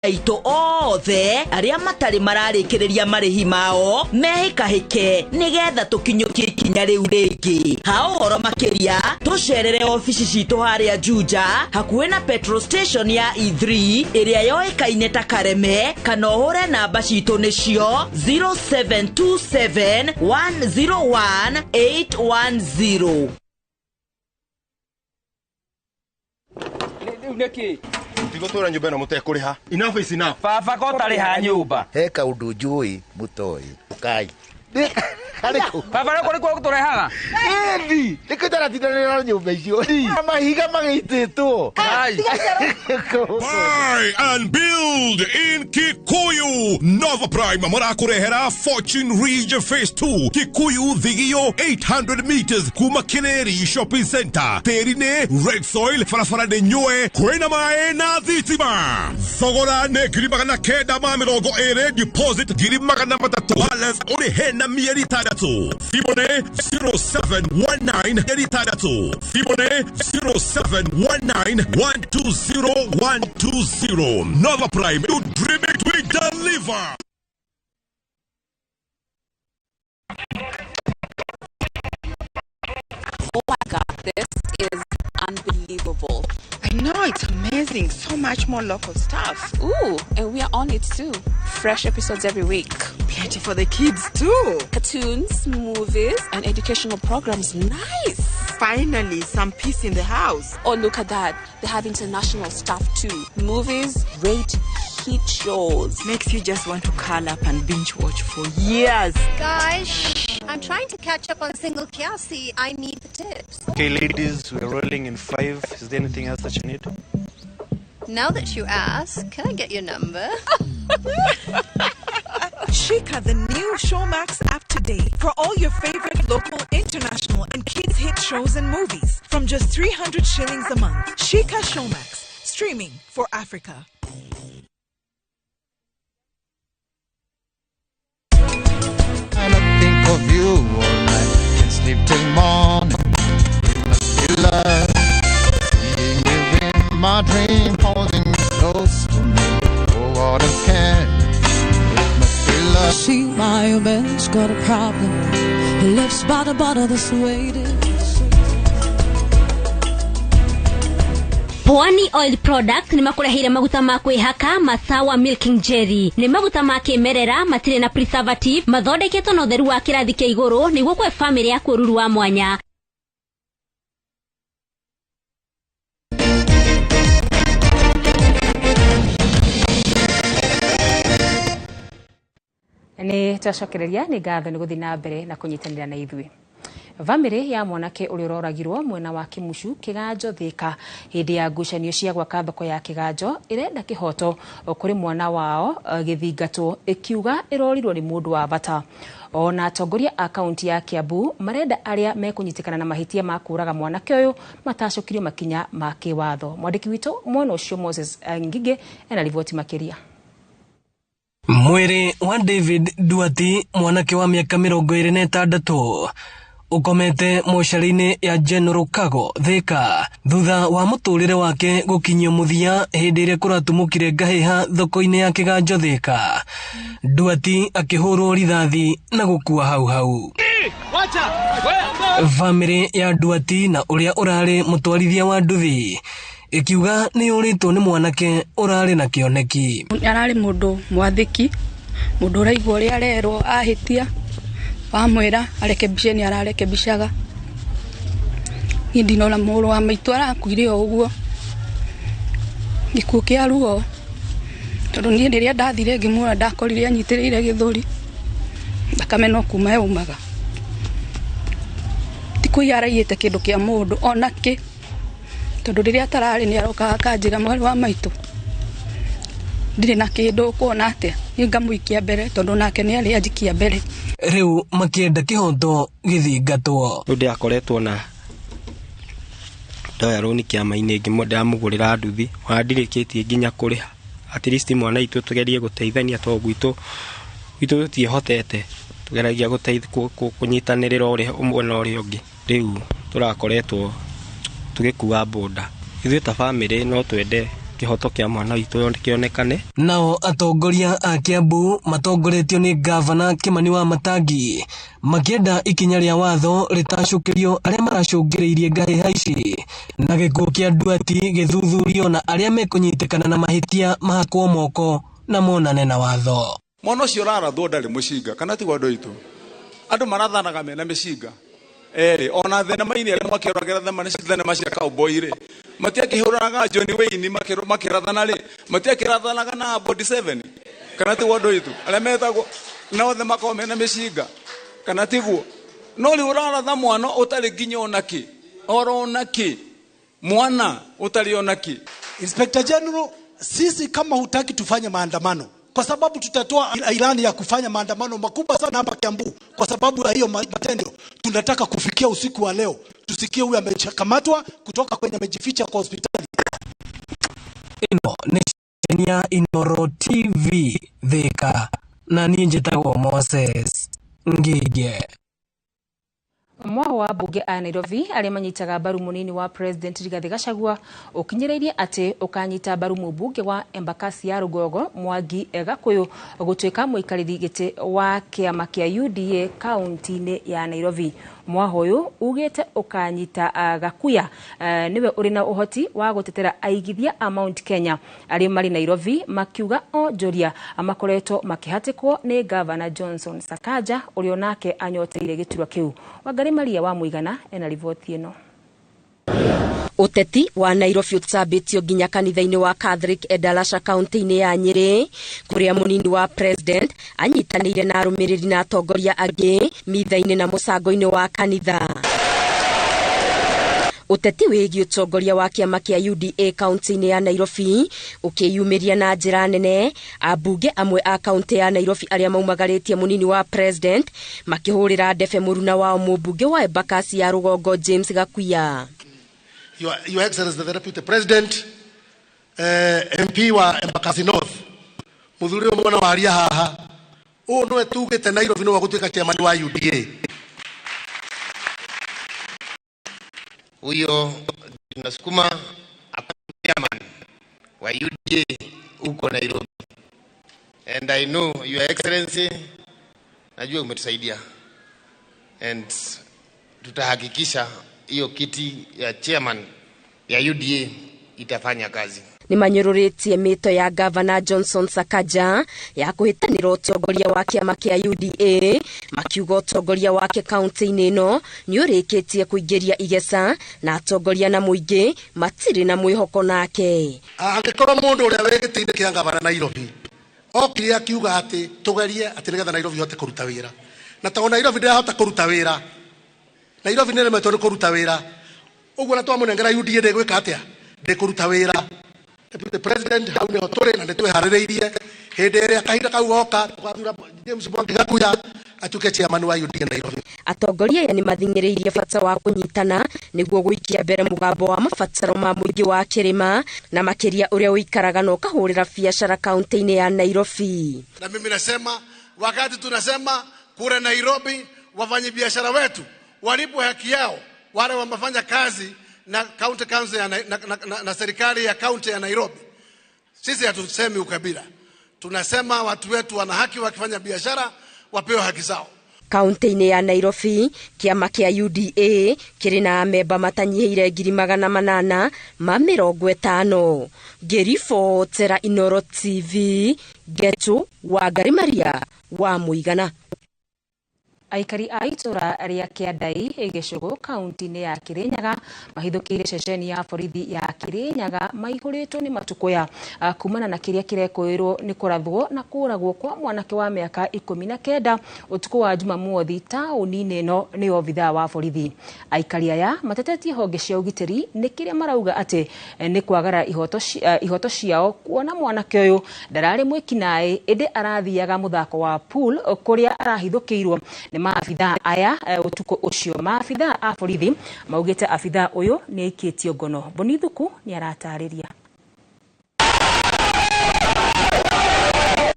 Aito othe aria matari mararikiriria marihi mao mehikahike nigetha tukinyukie ikinya riu ringi. Ha uhoro makiria tucerere ofici citu haria Juja hakuhi na petrol station ya E3 iria yoikaine ta Kareme, kana uhure namba citu nicio 0727 101 810. Neki tigotora nyumba na mutekuriha. Enough is enough. Baba ko tariha nyumba. He kaundu njui mutoi ukai Baba no kuri ko turehaga endi nikotara tindanira nyumba icio mahiga magititwo. Buy and build in Kikuyu. Nova Prime marakurehera Fortune Region Phase 2 Kikuyu Thigio 800 meters kuma Kineri Shopping Center Terine Red Soil farafara de nyoe kwena mae na thitima. Thogora ne girimagana kenda ma mirongo ere deposit girimagana matatu dollars uri hena mieri tadatu. Fibone 0719 mieri tadatu. Fibone 0719 120 Nova Prime, you dream it, we deliver. Oh my God, this is unbelievable. I know, it's amazing. So much more local stuff. Ooh, and we are on it too. Fresh episodes every week. Plenty for the kids too. Cartoons, movies, and educational programs. Nice. Finally, some peace in the house. Oh, look at that. They have international stuff too. Movies, great hit shows. Makes you just want to curl up and binge watch for years. Guys, I'm trying to catch up on Single Kiasi. I need the tips. Okay, ladies, we're rolling in 5. Is there anything else that you need? Now that you ask, can I get your number? Shika, the new Showmax app today for all your favorite local, international, and kids hit shows and movies from just 300 shillings a month. Shika Showmax, streaming for Africa. And I think of you all night, can't sleep till morning. You must be love, seeing you in my dream, holding you close to me. Oh, what a care, it must be love. See my man's got a problem. He lives by the bottle that's waiting. Pwani Oil Product ni makurehire maguta ma kwihaka Masawa Milking Jelly. Ni maguta ma kimerera matire na preservative mathondeketwo na utheru wa kirathi kia iguru niguo kwe family yaku ruru wa mwanya. Ni tacokereria ni ngatho ni guthi na mbere na kunyitanira na ithui. Family ya mwanake uri uroragirwo mwena wa Kimushu Kiganjo Thika hindi ya ngucanio cia gwaka thoko ya Kiganjo irenda kihoto kuri mwana wao githingatwo ikiuga irorirwo ni mundu wa bata. Ona atongoria akaunti ya Kiambu marenda aria mekunyitikana na mahitia ma kuraga mwanake uyu matacokirio makinya ma kiwatho. Mwandiki witu mwana ucio Moses Ngige ena riboti makiria. Mwiri wa David Duati mwanake wa miaka 26 ukomete moshari-ini ya General Kago Thika thutha wa muturire wake gukinyio muthia hindi iria kuratumukire ngahiha thoko-ini ya Kiganjo Thika. Duati akihurwo rithathi na gukua hau. Family ya Duati na uria urari mutwarithia wa nduthi ikiuga ni uritwo ni mwanake urari na kioneki. Arari mundu mwathiki, mundu uraigwa uria arerwo ahitia wamwira arekebishe ni ararekebishaga. Ndinora muru wa maitu arakuire uguo gikuo kia ruo tondu ni ndiria ndathire ngimura ndakorire anyitiriire githuri ndakameno kuma yumaga tikuiyaraiyete kindu kia mundu onaki tondu riria tarari ni aroka akanjira mwari wa maitu ndire na kindu kuona atia ngamuikia mbere tondu nake ni ari ajikia mbere. Riu makienda kihoto githingatwo. Ndi akoretwo na ndoya roni kiama-ini ngimodera mugurira nduthi wandirikitie nginya kuriha at least mwana itu tugerie guteithania to gwitu tutihotete tugeragia guteithia kunyitanirira uri umwe na uri ungi. Riu turakoretwo tugikuwa boda ithuĩ ta family no twende kihoto kia mwana witũ kĩonekane. Nao atongoria a Kiambu matongoretio ni gavana Kimani Wamatangi makĩenda ikinya rĩa watho rĩtacũkĩrio arĩa maracũngĩrĩirie ngahĩha ici na gĩkuũ kĩa Nduati gĩthuthurio na arĩa mekũnyitĩkana na mahĩtia mahakwo moko na monane na watho. Mwana ũcio ũrarathwo ndarĩ mũcinga kana ti andũ aitũ. Andũ marathanaga mena mĩcinga. Ona thenema-inĩ arĩa makĩroragĩra thenema cia cowboy rĩ matiakĩhũranaga John Wayne makĩrathana rĩ matiakĩrathanaga na Body 7 kana ti andũ aitũ arĩa metagwo na othe makorwo mena mĩcinga kana tiguo. No rĩu ũraratha mwana ũtarĩ nginya onakĩ onakĩ mwana ũtarĩ onakĩ. Inspector General, sisi kama hutaki tufanye maandamano kwa sababu tutatoa ilani ya kufanya maandamano makubwa sana hapa Kiambu kwa sababu ya hiyo matendo. Tunataka kufikia usiku wa leo tusikie huyu amekamatwa kutoka kwenye amejificha kwa hospitali. Ino ni Kenya Inoro TV Thika na niĩ njĩtagwo Moses Ngige. Mwaho wa mbunge a Nairobi arĩa manyitaga mbaru munini wa President Rigathi Gachagua ũkinyereirie atĩ ũkanyita mbaru mũmbunge wa Embakasi ya Rugogo Mwangi Gakuyu gũtuĩka mũikarĩri gĩtĩ wa kĩama kĩa UDA kaunti-inĩ ya Nairobi. Mwaho ũyũ ugĩte ũkanyita Gakuya niwe ũrĩ na ũhoti wa gũtetera aigithia a Mount Kenya arĩa marĩ Nairobi makiuga onjoria amakoretwo makĩhatĩkwo nĩ Governor Johnson Sakaja ũrĩa nake anyoteire gĩturwa kĩu. Wangari Maria wa Muigana ena riboti ĩno. Uteti wa Nairobi utsabitio nginya kanitha-inĩ wa Catholic Edalasha kaunti-inĩ ya Nyeri kuria munini wa president anyitanĩire na arũmĩrĩri na atongoria angĩ mitha-inĩ na mũcango-inĩ wa kanitha. Uteti wĩgiĩ ũtongoria wa kĩama kĩa UDA kaunti-inĩ ya Nairobi ũkĩyumĩria na njĩra nene ambunge amwe a kaunti ya Nairobi arĩa maumagarĩtie munini wa president makĩhũrĩra ndebe mũruna wao mũmbunge wa Embakasi ya Rugongo James Gakuya. Your Excellency the Deputy President, MP wa Embakasi North, muthuri mwana wa aria haha, no etugite Nairobi no gũtuĩka chairman wa UDA. Huyo tunasukuma chairman wa UDA huko Nairobi. And I know Your Excellency, najua umetusaidia. And tutahakikisha hiyo kiti ya chairman ya UDA itafanya kazi. Ni manyũrũrĩtie mĩto ya Governor Johnson Sakaja ya kũhĩtanĩra ũtongoria wa kĩama kĩa UDA makiuga ũtongoria wake kaunti-inĩ ĩno nĩ ũrĩkĩtie kũingĩria igeca na atongoria na mũingĩ matirĩ na mwĩhoko nake. Angĩkorwo mũndũ ũrĩa wĩgĩtĩ-inĩ kĩa Governor Nairobi okire akiuga atĩ tũgerie atĩ nĩgetha Nairobi ihote kũruta wĩra na tondũ Nairobi ndĩrahota kũruta wĩra, Nairobi nĩ remetwo nĩ kũruta wĩra, ũguo na twamũnengera UDA ndĩgwĩka atĩa ndĩkũruta wĩra. Deputy President hau nĩho tũrĩ na nĩtwĩharĩrĩirie hĩndĩ ĩrĩa kahinda kau goka tũgathura James Mwangi Gakuya atuĩke chairman wa UDA Nairobi. Atongoria aya nĩmathingĩrĩirie bata wa kũnyitana nĩguo gũikia mbere mũgambo wa mabataro ma mũingĩ wa kĩrĩma na makĩria ũrĩa ũikaraga na ũkahũrĩra biacara kaunti-inĩ ya Nairobi. Na mimi nasema wakati tunasema kule Nairobi wafanyabiashara wetu walipo haki yao wale wamefanya kazi na county council na serikali ya county ya Nairobi. Sisi hatusemi ukabila. Tunasema watu wetu wana haki wakifanya biashara wapewe haki zao. Kaunti-inĩ ya Nairobi kĩama kĩa UDA kĩrĩ na amemba matanyihĩire 850. Ngĩribotera Inoro TV Getu Wangari Maria wa Muigana. Aikari a itũra rĩa Kĩandai Gĩcũgũ kaunti-inĩ ya Kĩrĩnyaga mahithũkĩire ceceni ya borithi ya Kĩrĩnyaga maihũrĩtwo nĩ matũkũya kumana na kĩrĩa kĩrekũĩrwo nĩ kũrathwo na kũragwo kwa mwanake wa mĩaka 19 ũtukũ wa Jumamothi taũni-inĩ ĩno nĩ obithaa wa borithi. Aikari aya matetetie honge cia ũgitĩri nĩ kĩrĩa marauga atĩ nĩ kwagara ihoto ciao kuona mwanake ũyũ ndararĩ mwĩkinaĩ ĩndĩ arathiaga mũthako wa pool kũrĩa arahithũkĩirwo maafithaa aya utuko ucio. Maafithaa a borithi maugĩte afithaa ũyũ nĩ aikĩtio ngono. Bonithuku nĩ aratarĩria.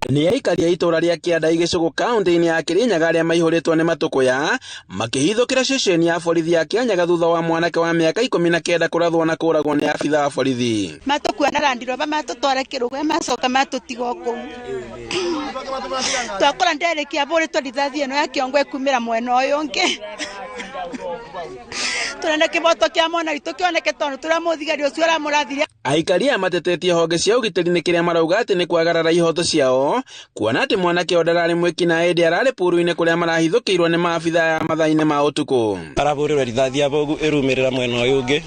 Ni aikari a itura ria Kianda Igicugu kaunti-ini ya Kirinyaga aria maihuritwo ni matukuya makihithukira ceceni ya borithi ya Kianyaga thutha wa mwanake wa miaka 19 kurathwo na kuragwo ni abitha wa borithi. Matukuya na randiroba matutwara kirugo macoka matutiga kou. Twakora nderekia boritwo rithathi eno ya Kiongwe kumira mwena uyu ungi. Turenda kiboto kia mwana witu kioneke tondu turamuthigari ucio aramurathire. Aikari amatetetie honge cia ugitiri ni kiria marauga ati ni kwagarara ihoto ciao kuona ati mwanake ndarari mwiki na edi arari puru-ini kuria marahithukirwo ni maabitha ya mathaine ma utuku. Araburirwo rithathi ya bogu irumirira mwena uyu ungi.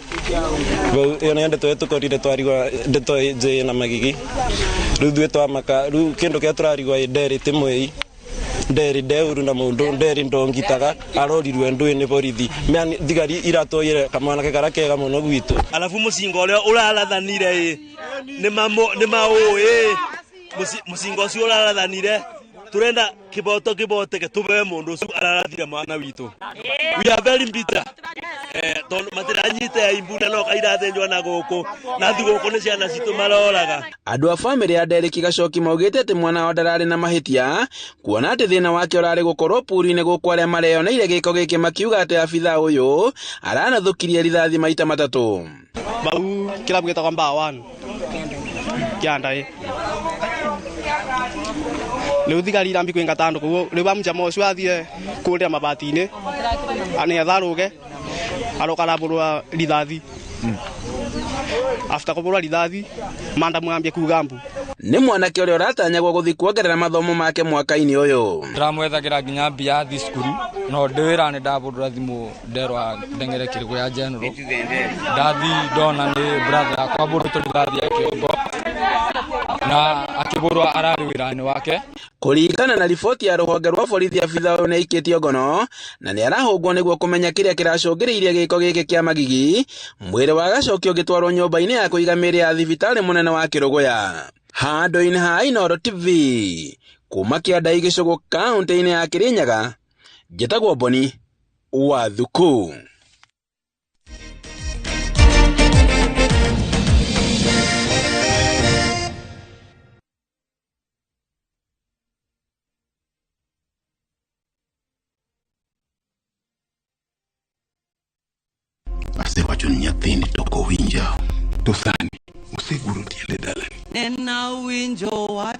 Iyo ni ndeto tukorire twarigwa ndeto je na magigi. Riu thwe twamaka riu kindu kia turarigwa nderi ti mwei. Nderi deuru na mundu nderi ndongitaga arorirwe ndwini borithi meani thigari iratoyire kamwana ke karakega muno gwitu. Alafu musingo uria urarathanire ni maoe musingo ucio urarathanire turenda kiboto ke tubewe mundu ucio ararathire mwana witu. We are very bitter. Don matiranyite ya imbunda no kairathenjwa na guku na thiguku ni ciana citu maroraga. Andu a family ya Derek Gacoki maugite ati mwana wa ndarari na mahitia kuona ati thina wake urari gukorwo puru-ini guku aria mareyoneire giko giki makiuga ati abitha uyu aranathukirie rithathi maita matatu. Bau kilabu gitagwa Mbawan Kianda Riu thigari irambi kwinga tandu kuo riu bamjama ucio athie kuria mabati-ini ani atharuge arokarabulwa rithathi. After kubulwa rithathi manda mwambie kugambu ni mwanake uria uratanyagwo guthi kuongerera mathomo make mwaka-ini uyu. Turamwethagira nginya mbia thi skuru no ndwira ni ndabulwa thimu nderwa ndengere kirigo ya general ndathi ndona ni brother akwa buru rithathi ya Kiongo na akibulwa arari wira-ini wake. Kuringana na riboti ya ruhonge rwa borithi abitha uyu ni aikitio ngono na ni arahungwo niguo kumenya kiria kiracungiriirie giko giki kia magigi. Mwiri wa Gacoki ugitwarwo nyumba-ini ya kuiga miri ya thibitari munene wa Kirugoya. Handu-ini ha Inooro TV kuma Kianda Igicugu kaunti-ini ya Kirinyaga njitagwo Boni wa Thuku. Ase wacho nyathini toko winja to sani useguro tiende dalani.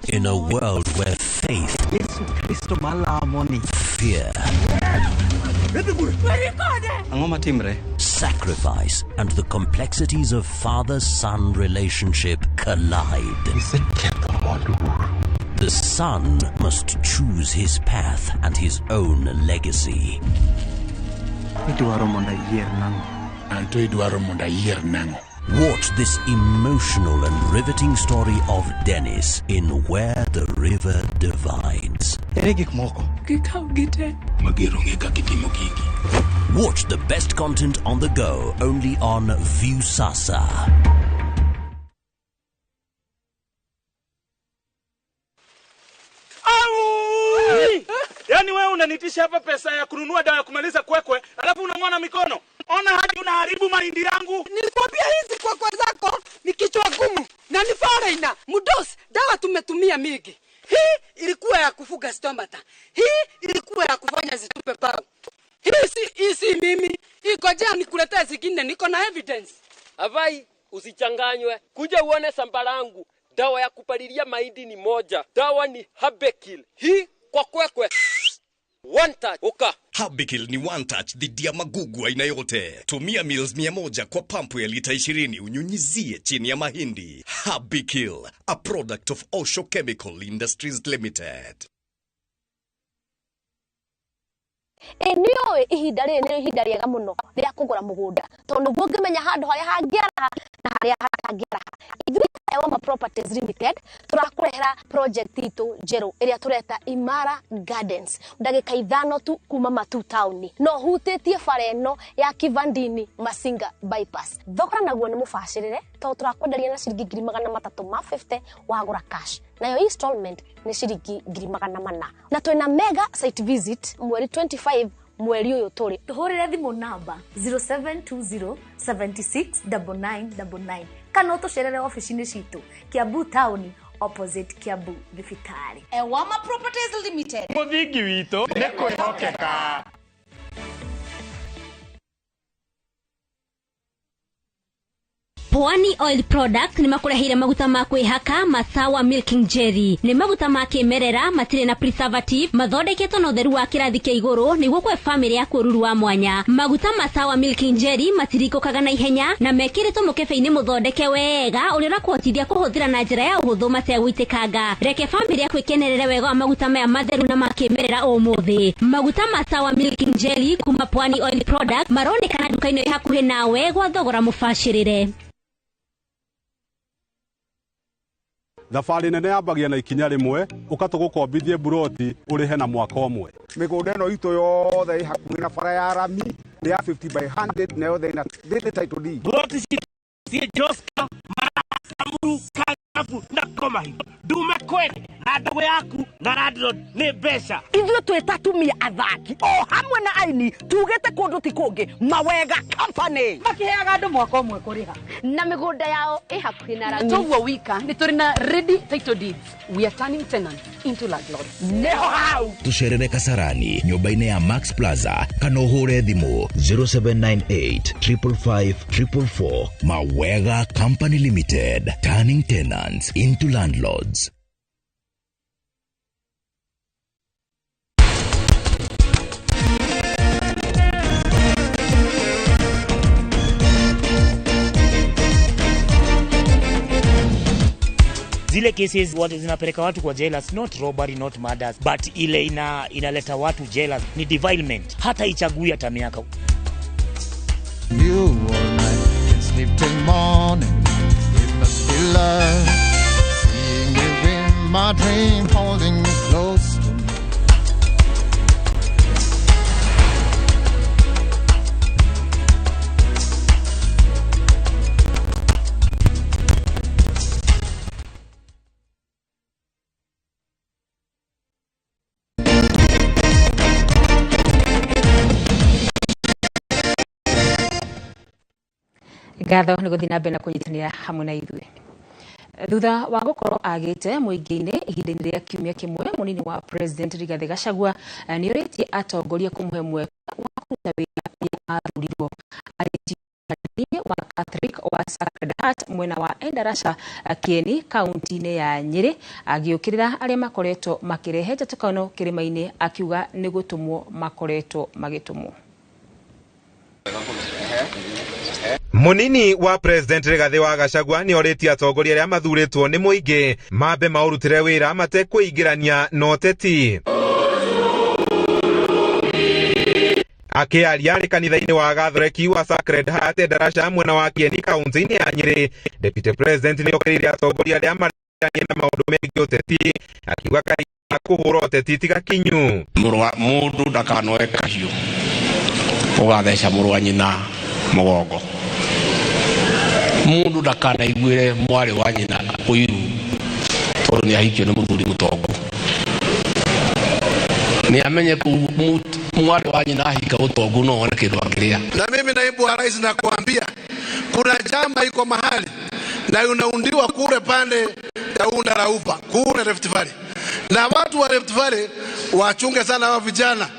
In a world where faith, fear, sacrifice, and the complexities of father-son relationship collide. The son must choose his path and his own legacy. Watch this emotional and riveting story of Dennis in Where the River Divides. Watch the best content on the go only on Viusasa. Yani wewe unanitisha hapa pesa ya kununua dawa ya kumaliza kwekwe, alafu unamwona mikono. Ona hadi unaharibu mahindi yangu. Nilikwambia hizi kwekwe zako ni kichwa gumu na ni foreigner. Mudosi, dawa tumetumia mingi. Hii ilikuwa ya kufuga stomata. Hii ilikuwa ya kufanya zitupe pau. Hii si mimi. Iko jana nikuletea zingine, niko na evidence. Avai, usichanganywe. Kuja uone samba langu. Dawa ya kupalilia mahindi ni moja. Dawa ni Habekill. Hii kwa kwekwe. One touch. Oka. Habekill ni one touch dhidi ya magugu aina yote. Tumia mils 100 kwa pampu ya lita 20 unyunyizie chini ya mahindi. Habekill, a product of Osho Chemical Industries Limited. Niyo ihinda rĩega mũno rĩa kũgũra mũgũnda tondũ ngũngĩmenya handũ harĩa hangĩaraha na harĩa hatangĩaraha. Ithuĩ Ewama Properties Limited turakũrehera project itu njerũ ĩrĩa tureta Imara Gardens ndagĩka 5 tu kuma Matu Town no hutĩtie bara ĩno ya Kivandini Masinga bypass. Thogora naguo nĩ mũbacĩrĩre tondũ turakwenderia na ciringi 350 wagũra cash. Nayo installment ni shiringi 400 na twina mega site visit mweri 25 mweri uyu turi tuhurire thimu namba 0720769999 kana utucerere office-ini citu Kiambu Town opposite Kiambu Thibitari. Ewama Properties Limited. Muthingi wito ni kwihokeka. Pwani Oil Products ni makurehire maguta ma kwihaka Masawa Milking Jelly. Ni maguta ma kimerera matire na preservative mathondeketwo na utheru wa kirathi kia iguru niguo kwe family ya kururu wa mwanya. Maguta Masawa Milking Jelly matirikokaga na ihenya na mekiritwo mukebe-ini muthondeke wega uri na kuhotithia kuhuthira na njira ya uhuthu macia gwitikanga. Reke family ya kwekenerere wega wa maguta maya matheru na ma kimerera umuthi. Maguta Masawa Milking Jelly kuma Pwani Oil Products maronekana duka-ini hakuhi nawe gwa thogora mubashirire. Thabarĩ nene yambagia na ikinya rimwe ukatugukombithie buroti urihe na mwaka umwe. Migunda ĩno itũ yothe hakuhĩ na bara ya rami nĩ ya 50/100 na yothe ina title deed. Buroti si Joska Samuru Kagafu na Komahi Dume Kwene na ndugu yaku na Radroad ni mbeca. Ithuĩ twĩtatumia athaki o hamwe na aini tugĩte kũndũ ti kũngĩ Mawega Company makiheaga andũ mwaka ũmwe kũrĩha na mĩgũnda yao ĩhakuhĩ na rami. Toguo wika nĩ tũrĩ na ready title deeds. We are turning tenants into landlords. Neho hau tucerere Kasarani nyumba-inĩ ya Max Plaza kana uhure thimu 0798 555 444. Mawega Company Limited, turning tenants into landlords. Zile cases watu zinapeleka watu kwa jailers, not robbery, not murders, but ile inaleta watu jailers ni defilement. Hata ichagui hata miaka. You all night and sleep till morning. It must be love. Seeing you in my dream, holding you close to me. Gatho nĩ gũthiĩ na mbere na kũnyitanĩra hamwe na ithuĩ. Thutha wa gũkorwo agĩte mũingĩ-inĩ ihinda-inĩ rĩa kiumia kĩmwe, mũnini wa President Rigathi Gachagua nĩ orĩtie atongoria kũmũhe mweke wa kũruta wĩra ũrĩa athurirwo. Arĩtie wa Catholic wa Sacred Heart mwena wa Endarasha Kieni kaunti-inĩ ya Nyĩrĩ agĩũkĩrĩra arĩa makoretwo makĩrehe njatũkano kĩrĩma-inĩ akiuga nĩ gũtũmwo makoretwo magĩtũmwo. Munini wa President Rigathi wa Gachagua ni orĩtie atongoria arĩa mathuurĩtwo nĩ mũingĩ mambe maũrutĩre wĩra matekwĩingĩrania na ũteti. Akĩaria arĩ kanitha-inĩ wa Gathoreki wa Sacred Heart Endarasha mwena wa Kieni kaunti-inĩ ya Nyĩrĩ, Deputy President nĩ okĩrĩire atongoria arĩa marĩanie na maũndũ megiĩ ũteti akiuga kaingĩ kũhũra ũteti tiga kinyu. Mũndũ ndakanoe kahiũ ũgatheca mũrũ wa nyina mũgongo. Mundu ndakanaiguĩre mwarĩ wa nyina ũiru tondũ nĩ ahikio nĩ mũthuri mũtongu. Ni amenye mwarĩ wa nyina ahika ũtongu no one kĩndũ angĩrĩa. Na mimi naibu wa rais nakuambia kuna chama iko mahali na unaundiwa kule pande ya Undaraupa kule Rift Valley, na watu wa Rift Valley wachunge sana wa vijana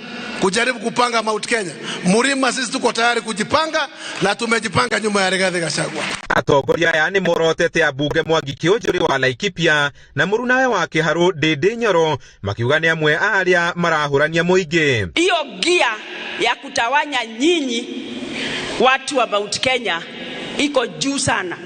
kujaribu kupanga Mount Kenya. Murima sisi tuko tayari kujipanga na tumejipanga nyuma ya Rigathi Gachagua. Atongoria aya nĩ morotete abunge Mwangi Kĩũnjũrĩ wa Laikipia na mũrunawe wa Kĩharũ Ndĩndĩ Nyoro makiuga nĩ amwe a arĩa marahũrania mũingĩ. Hiyo gia ya kutawanya nyinyi watu wa Mount Kenya iko juu sana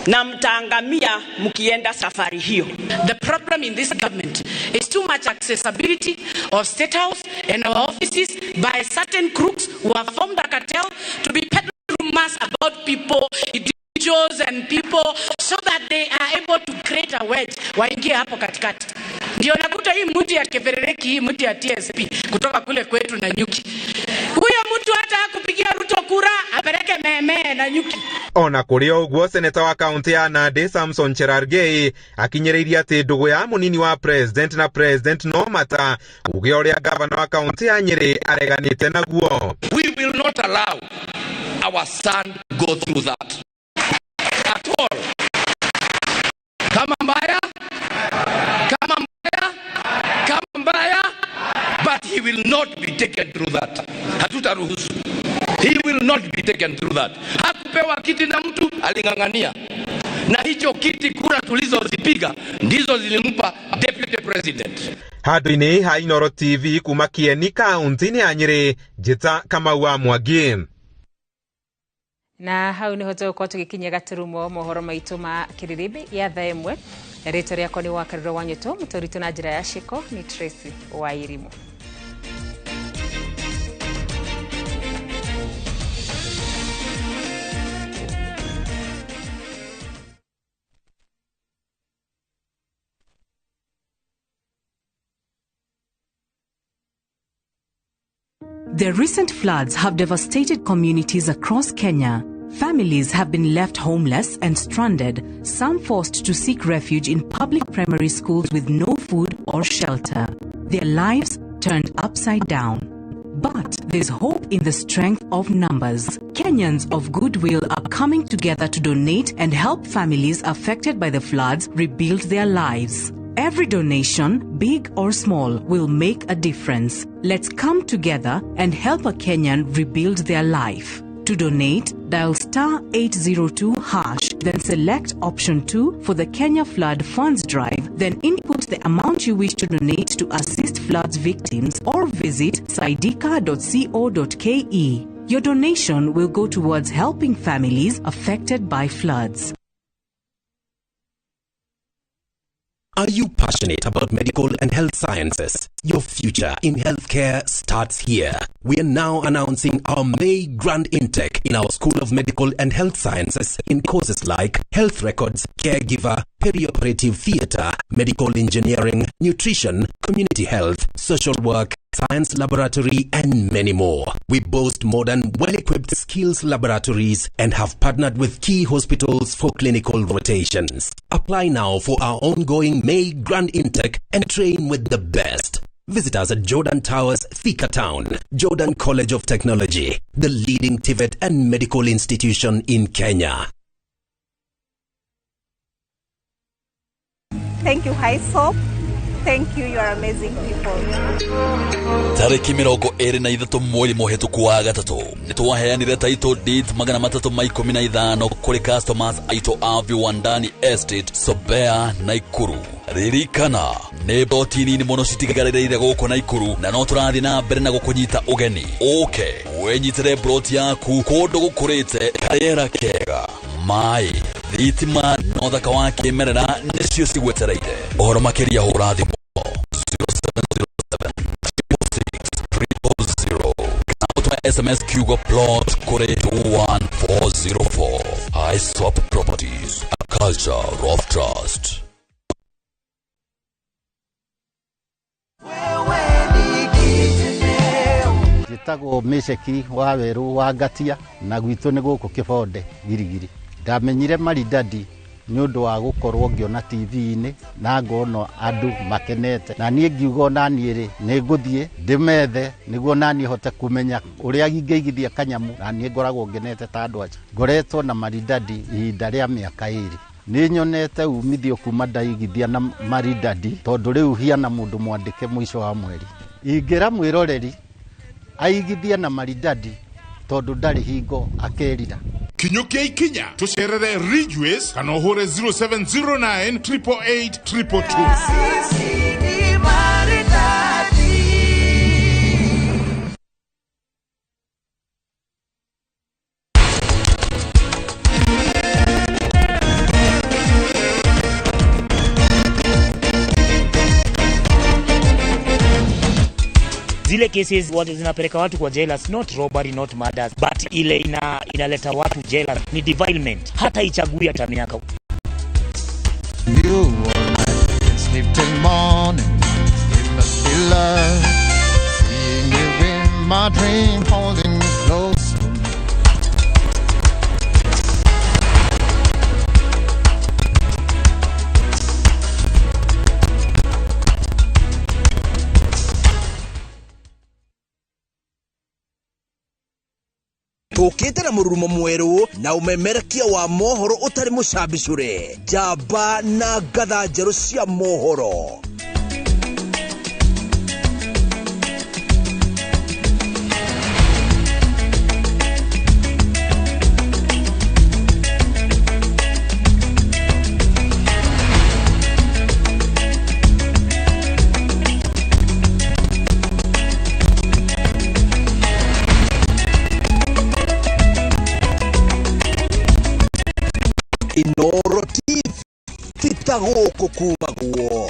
na mtaangamia mkienda safari hiyo. The problem in this government is too much accessibility of State House and our offices by certain crooks who have formed a cartel to be peddling rumors about people, individuals and people so that they are able to create a wedge waingie hapo katikati. Ndio nakuta hii mtu ya Keverereki, hii mtu ya TSP kutoka kule kwetu na nyuki. Huyo mtu hata kupigia Ruto kura apeleke meme na nyuki. Ona kũrĩ ũguo seneta wa kaunti ya Nandi Samson Cherargei akinyĩrĩirie atĩ ndũgũ ya mũnini wa president na president no mata uge ũrĩa gavana wa kaunti ya Nyĩrĩ areganĩte naguo. We will not allow our son go through that at all. Kama mbaya will not be taken through that. Hatutaruhusu. He will not be taken through that. Hakupewa kiti na mtu, aling'ang'ania. Na hicho kiti kura tulizozipiga ndizo zilimpa deputy president. Handũ-inĩ ha Inooro TV kuma Kieni kaunti-inĩ ya Nyeri, Njĩta Kamau wa Mwangi. Na hau nĩ hoto kwa tugikinya gaturumo mohoro maitũ ma kĩrĩrĩmbĩ ya thaa ĩmwe. Rĩtwa rĩakwa nĩ Wakarĩro Wanyũtũ, mũtũritũ na njĩra ya ciko ni Tracy wa Irimũ. The recent floods have devastated communities across Kenya. Families have been left homeless and stranded, some forced to seek refuge in public primary schools with no food or shelter. Their lives turned upside down. But there's hope in the strength of numbers. Kenyans of goodwill are coming together to donate and help families affected by the floods rebuild their lives. Every donation, big or small, will make a difference. Let's come together and help a Kenyan rebuild their life. To donate, dial *802#, then select option 2 for the Kenya Flood Funds Drive, then input the amount you wish to donate to assist floods victims, or visit saidika.co.ke. Your donation will go towards helping families affected by floods. Are you passionate about medical and health sciences? Your future in healthcare starts here. We are now announcing our May Grand Intake in our School of Medical and Health Sciences in courses like Health Records, Caregiver, Perioperative Theatre, Medical Engineering, Nutrition, Community Health, Social Work, Science Laboratory, and many more. We boast modern, well-equipped skills laboratories and have partnered with key hospitals for clinical rotations. Apply now for our ongoing May Grand Intake and train with the best. Visit us at Jordan Towers, Thika Town, Jordan College of Technology, the leading TVET and medical institution in Kenya. Thank you, Highsoap. Thank you, you are amazing people. Tariki 23 mweri muhituku wa gatatu nitwaheanire title deed 315 kuri customers aito a Viwandani Estate Sobea Naikuru. Ririkana ne boti nini muno citigagarĩire gũkũ Naikuru na no tũrathi na mbere na gũkũnyita ũgeni. Okay, wenyitire broti yaku kũndũ gũkũrĩte karĩera kega mai thitima no thaka wa kĩmerera nĩcio cigwetereire. Ũhoro makĩria hũra thimũ 0707 SMS Kugo Plot Kore 21404. Highsoap Properties, a culture of trust. Jitago Mesheki wa Weru wa Gatia na gwitũ nĩ gũkũ Kĩbonde Girigiri. Ndamenyire Maridadi nĩ ũndũ wa gũkorwo ngĩona TV-inĩ na ngona andũ makenete, na niĩ ngiuga na niĩ nĩ ngũthiĩ ndĩmethe nĩguo na niĩ hote kũmenya ũrĩa ingĩigithia kanyamu, na niĩ ngoragwo ngenete ta andũ aja. Ngoretwo na Maridadi ihinda rĩa mĩaka 2. Nĩ nyonete umithio kuma ndaigithia na Maridadi tondũ rĩu hiana mũndũ mwandĩke mũico wa mweri. Ingĩra mwĩroreri aigithia na Maridadi tondũ ndarĩ hingo akerira. Kinyukia ikinya tucerere Ridgeways kana uhure 0709 888 222. Zile cases watu zinapeleka watu kwa jela, not robbery, not murders, but ile inaleta watu jela ni defilement, hata ichagui hata miaka. You all night and sleep till morning. It must be love. Seeing you in my dream, holding you close to me. Tukite na mururumo mweru na umemerekia wa mohoro utari mucambicure. Jamba na gatha njeru cia mohoro. ta gũkũ kumagwo.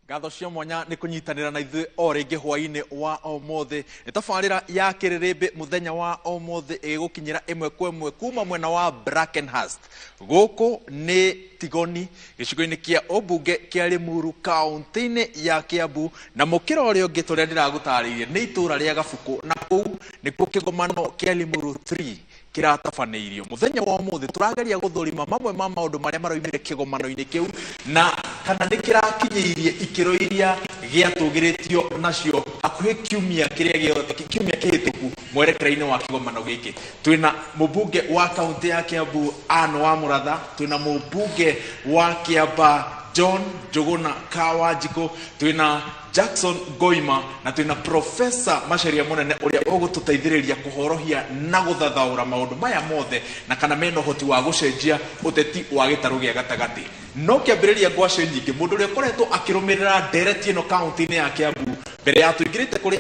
Ngatho cia mwanya nĩ kũnyitanĩra na ithuĩ o rĩngĩ hwaĩ-inĩ wa ũmũthĩ. Nĩ tabarĩra ya Kĩrĩrĩmbĩ mũthenya wa ũmũthĩ ĩgũkinyĩra ĩmwe kwa ĩmwe kuma mwena wa Brackenhurst. Gũkũ nĩ Tigoni gĩcigo-inĩ kĩa ũmbunge kĩa Limuru kaunti-inĩ ya Kiambu, na mũkĩra ũrĩa ũngĩ tũrĩa ndĩragũtarĩirie nĩ itũũra rĩa Gabuku, na kũu nĩkuo kĩgomano kĩa Limuru 3 kiratabanĩirio. Muthenya wa ũmũthĩ tũrageria gũthũrima mamwe ma maũndũ marĩa maroimire kĩgomano-inĩ kĩu na kana nĩ kĩrakinyĩirie ikĩro iria gĩatũgĩrĩtio nacio hakuhĩ kiumia kĩrĩa gĩothe kiumia kĩhĩtũku mwerekera-inĩ wa kĩgomano gĩkĩ. Twĩna mũmbunge wa kaunti ya Kiambu Anne wa Mũratha, twĩna mũmbunge wa Kiamba John Njuguna Kawanjiko, twĩna Jackson Goima na twĩna Professor Macharia Munene ũrĩa ũgũtũteithĩrĩria kũhorohia na gũthathaũra maũndũ maya mothe na kana mena ũhoti wa gũcenjia ũteti wa gĩtarũ gĩa gatagatĩ. No kĩambĩrĩria ngwacĩ nyingĩ mũndũ ũrĩa ũkoretwo akĩrũmĩrĩra ndereti ĩno kaunti-inĩ ya Kiambu mbere ya tũingĩrĩte kũrĩ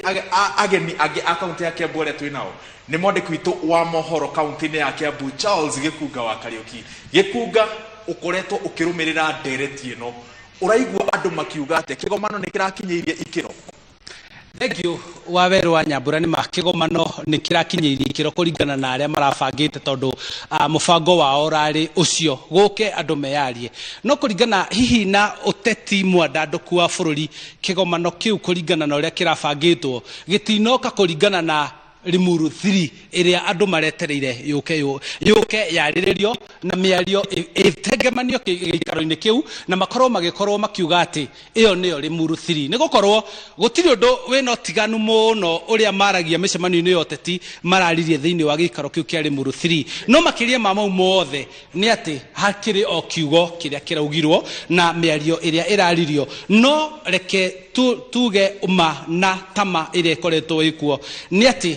ageni angĩ a kaunti ya Kiambu arĩa twĩnao nĩ mwandĩki witũ wa mohoro kaunti-inĩ ya Kiambu Charles Gĩkunga wa Kariuki. Gĩkunga, ũkoretwo ũkĩrũmĩrĩra ndereti ĩno, ũraigua andũ makiuga atĩ kĩgomano nĩ kĩrakinyĩirie ikĩro? Thengio wa Weru wa Nyambura, nĩ kĩgomano nĩ kĩrakinyĩirie ikĩro kũringana na arĩa marabangĩte, tondũ mũbango wao ũrarĩ ũcio gũke andũ meyarie. No kũringana hihi na ũteti mwandandũku wa bũrũri, kĩgomano kĩu kũringana na ũrĩa kĩrabangĩtwo gĩtinoka kũringana na Limuru 3 ĩrĩa andũ maretereire yũke yarĩrĩrio na mĩario ĩtengemanio gĩikaro-inĩ kĩu na makorwo makiuga atĩ ĩyo nĩyo Limuru 3. Nĩ gũkorwo gũtirĩ ũndũ wĩna ũtiganu mũno ũrĩa maragia mĩcemanio-inĩ ya ũteti mararirie thĩinĩ wa gĩikaro kĩu kĩa Limuru 3. No makĩria ma mau mothe nĩ atĩ hakĩrĩ o kiugo kĩrĩa kĩraugirwo na mĩario ĩrĩa ĩraririo. No reke tuge ma na tama ĩrĩa ĩkoretwo ĩkuo nĩ atĩ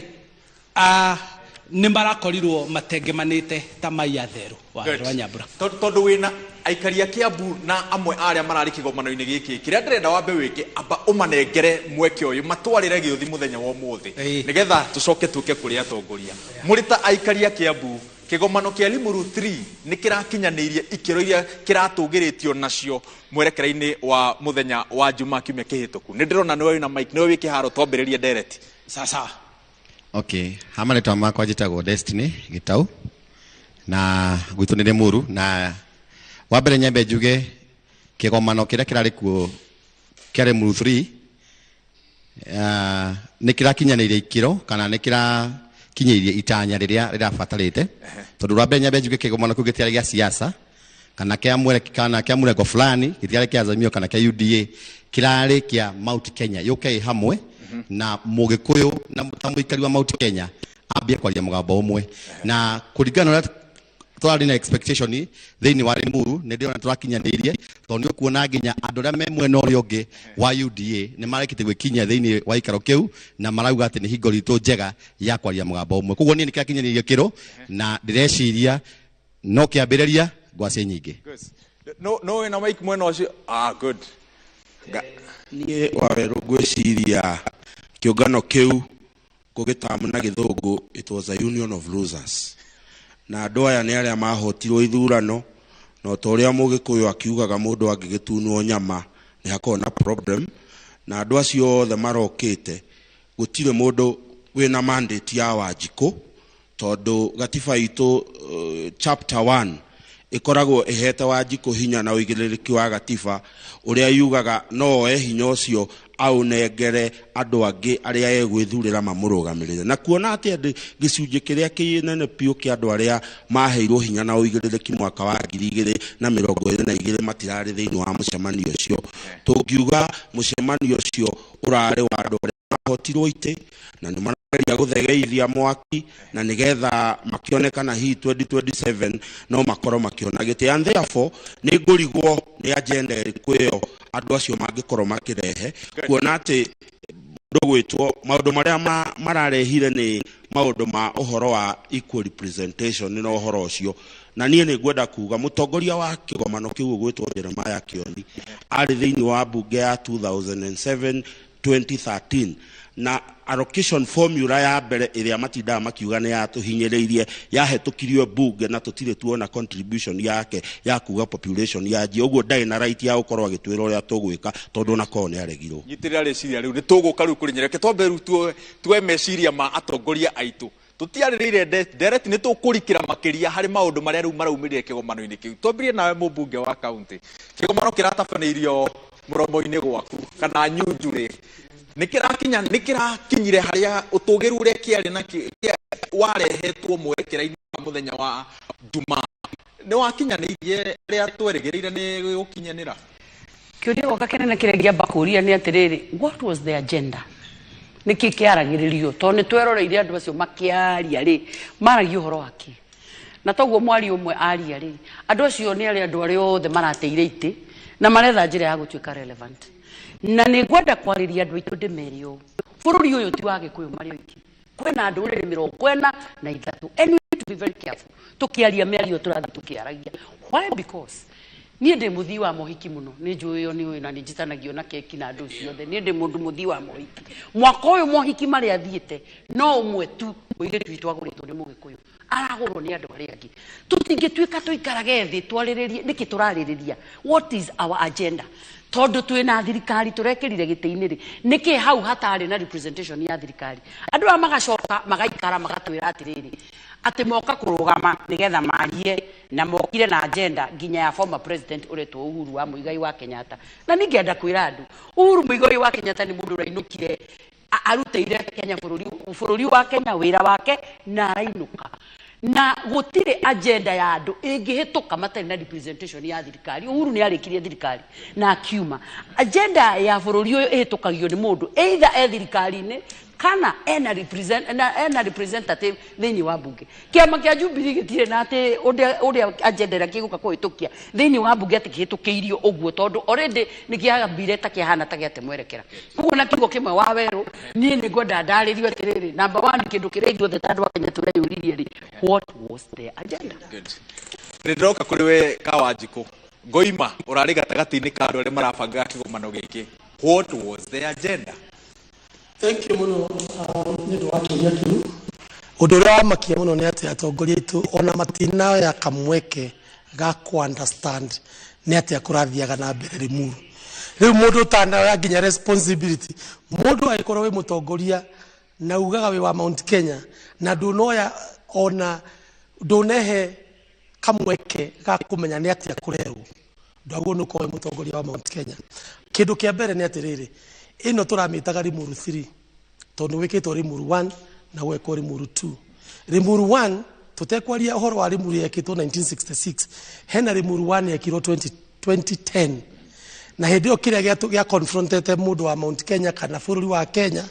nĩ marakorirwo matengemanĩte ta maiya therũ wa Nyambura. Tondũ wĩna aikari a Kiambu na amwe arĩa mararĩ kĩgomano-inĩ gĩkĩ, kĩrĩa ndĩrenda wambe wĩke amba ũmanengere mweke ũyũ matwarĩre gĩũthi mũthenya wa ũmũthĩ nĩgetha tũcoke tũke kũrĩ atongoria. Mũrĩ ta aikari a Kiambu, kĩgomano kĩa Limuru 3 nĩ kĩrakinyanĩirie ikĩro iria kĩratũgĩrĩtio nacio mwerekera-inĩ wa mũthenya wa Juma kiumia kĩhĩtũku. Nĩ ndĩrona nĩwe wĩna mic, nĩwe wĩ kĩharo twambĩrĩrie ndereti. Sasa Okay, hamarĩtwa makwa njĩtagwo Destiny Gĩtaũ na gwitũ nĩ Limuru, na wambere nyambe njuge kĩgomano kĩrĩa kĩrarĩ kuo kĩa Limuru 3 nĩ kĩrakinyanĩirie ikĩro kana nĩ kĩrakinyĩirie itanya rĩrĩa rĩrabatarĩte, tondũ wambere nyambe njuge kĩgomano kĩu gĩtiarĩ gĩa siasa kana kĩa mũrengo fulani, gĩtiarĩ kĩa Azimio kana kĩa UDA, kĩrarĩ kĩa Mount Kenya yũke hamwe na Mũgĩkũyũ na mũikari wa Mount Kenya ambie kwaria mũgambo ũmwe. Na kũringana na twarĩ na expectation thĩinĩ wa Limuru nĩ ndĩrona tũrakinyanĩirie, tondũ nĩ kuona nginya andũ arĩa me mwena ũrĩa ũngĩ wa UDA nĩ marekĩte gwĩkinyia thĩinĩ wa gĩikaro kĩu na marauga atĩ nĩ hingo ritũ njega ya kwaria mũgambo ũmwe. Koguo niĩ nĩ kĩrakinyanĩirie kĩro na ndĩreciria no kĩambĩrĩria ngwacĩ nyingĩ. No wĩna mic mwena ũcio. Good. Niĩ Waweru ngwĩciria kĩũngano kĩu gũgĩtamu na gĩthũngũ, it was a union of losers, na andũ aya nĩ arĩa mahotirwo ithurano, na ũtorĩa Mũgĩkũyũ akiugaga mũndũ angĩgĩtunwo nyama nĩ hakorwo na problem, na andũ acio othe marokĩte gũtirĩ mũndũ wĩna mandate ya Wanjikũ, tondũ gatiba itũ chapter 1 ikoragwo ihete Wanjikũ hinya na ũigĩrĩrĩki wa gatiba ũrĩa yugaga no oe hinya ũcio aunengere andũ angĩ arĩa egwĩthurĩra mamũrũgamĩrĩre, na kuona atĩ gĩcunjĩ kĩrĩa kĩnene piũ kĩa andũ arĩa maheirwo hinya na ũigĩrĩrĩki mwaka wa 2022 matirarĩ thĩinĩ wa mũcemanio ũcio. Tũngiuga mũcemanio ũcio ũrarĩ wa andũ arĩa mahotirwo itĩ na nĩ marageria gũthegeithia mwaki na nĩgetha makĩonekana hihi 2027 no makorwo makĩona gĩtĩ, and therefore nĩ ngũrigwo nĩ agenda ĩrĩkũ ĩyo andũ acio mangĩkorwo makĩrehe, kuona atĩ ndũgwĩtwo maũndũ marĩa mararehire nĩ maundu ma uhoro wa equal representation ni no uhoro ucio na nie ni ngwenda kuga mutongoria wa kigomano kiu gwitwo Jeremiah Kioni ari thiini wa bunge ya 2007 2013 na allocation formula ya mbere iria matinda makiuga ni ya tuhinyiriirie yahetukirio bunge na tutire tuona contribution yake ya kuga population ya ji uguo ndai na right ya ukorwo agitwira uria tugwika tondu na kone aregirwo nyitirira reciria riu ni tuguka riu kuri nyereke twambe riu twe meciria ma atongoria aitu tutiaririire direct ni tukurikira makiria hari maundu maria riu maraumirire kigomano-ini kiu twambirie nawe mubunge wa county kigomano kiratabanirio muromo-ini gwaku kana nyunjuri nikirakinyire haria utugiru uria kiari na warehetwo mwerekera-ini wa muthenya wa Juma ni wakinyanirie ria tweregereire ni gukinyanira kiuria goka kenene kiria ngiamba kuria ni atiriri what was the agenda niki kiaragiririo to ni tweroreire andu acio makiaria ri maragia uhoro waki na toguo mwari umwe aria ri andu acio ni andu aria othe marateire iti na maretha njira ya gutuika relevant na ni ngwenda kwariria andu aitu ndimerio bururi uyu ti wa Gikuyu mari oiki kwena andu riri 40 na 3 and we need to be very careful tukiaria miario turathi tukiaragia why because nie ndi muthii wa mohiki muno ni njuyo ni uyu na ni njitanagio na keki na andu ciothe nie ndi mundu muthii wa mohiki mwaka uyu mohiki mari athiite no umwe tu uige twitu aguritwo ni Mugikuyu aragurwo ni andu aria angi tutingituika tuikarage thi twariririe niki turaririria what is our agenda tondu twina thirikari turekirire giti-ini ri niki hau hatari na representation ya thirikari andu a magacoka magaikara magatwira atiriri ati moka kurugama nigetha marie na mokire na agenda nginya ya former president uretwo Uhuru wa Muigai wa Kenyatta na ningienda kwira andu Uhuru Muigai wa Kenyatta ni mundu rainukire aruteire Kenya bururi wa Kenya wira wake na rainuka na gutire agenda ya andu ingihituka matari na representation ya thirikari Uhuru ni arikirie thirikari na akiuma agenda ya bururi uyu ihitukagio ni mundu either thirikari-ini kana ena representative thini wa bunge kiama kia Jubilee gitire na ati uria agenda ira kiguka kuhitukia thini wa bunge ati kihitukiirio uguo tondu already nikiagambire ta kihana ta giate mwerekera kuko na kigo kimwe wa weru nie ni ngwenda ndaririo atiriri number 1 kindu kiria ithuothe tandu Kenya tureyuririe ri what was the agenda good niroka kuri we Kawanjiku ngoima urari gatagati-ini ka andu aria marabanga kigomano giki what was the agenda Thank you muno ni ndo waturia kiu undu uria wamakia muno ni ati atongoria itu ona matina ya kamweke ga ku understand ni ati akurathiaga na mbere Limuru riu mundu tanda ya nginya responsibility mundu aikorwo we mutongoria na ugaga we wa Mount Kenya na ndunoya ona ndunehe kamweke ga kumenya ni ati akurerwo ndaguo nuko we mutongoria wa Mount Kenya kindu kia mbere ni atiriri ino turamitaga Limuru 3 tondu wikitwo Limuru 1 na wekwo Limuru 2 Limuru 1 tutekwaria uhoro wa Limuru yekitwo 1966 hena Limuru 1 yekirwo 2010 na hendio kiria gia confronted mundu wa Mount Kenya kana bururi wa Kenya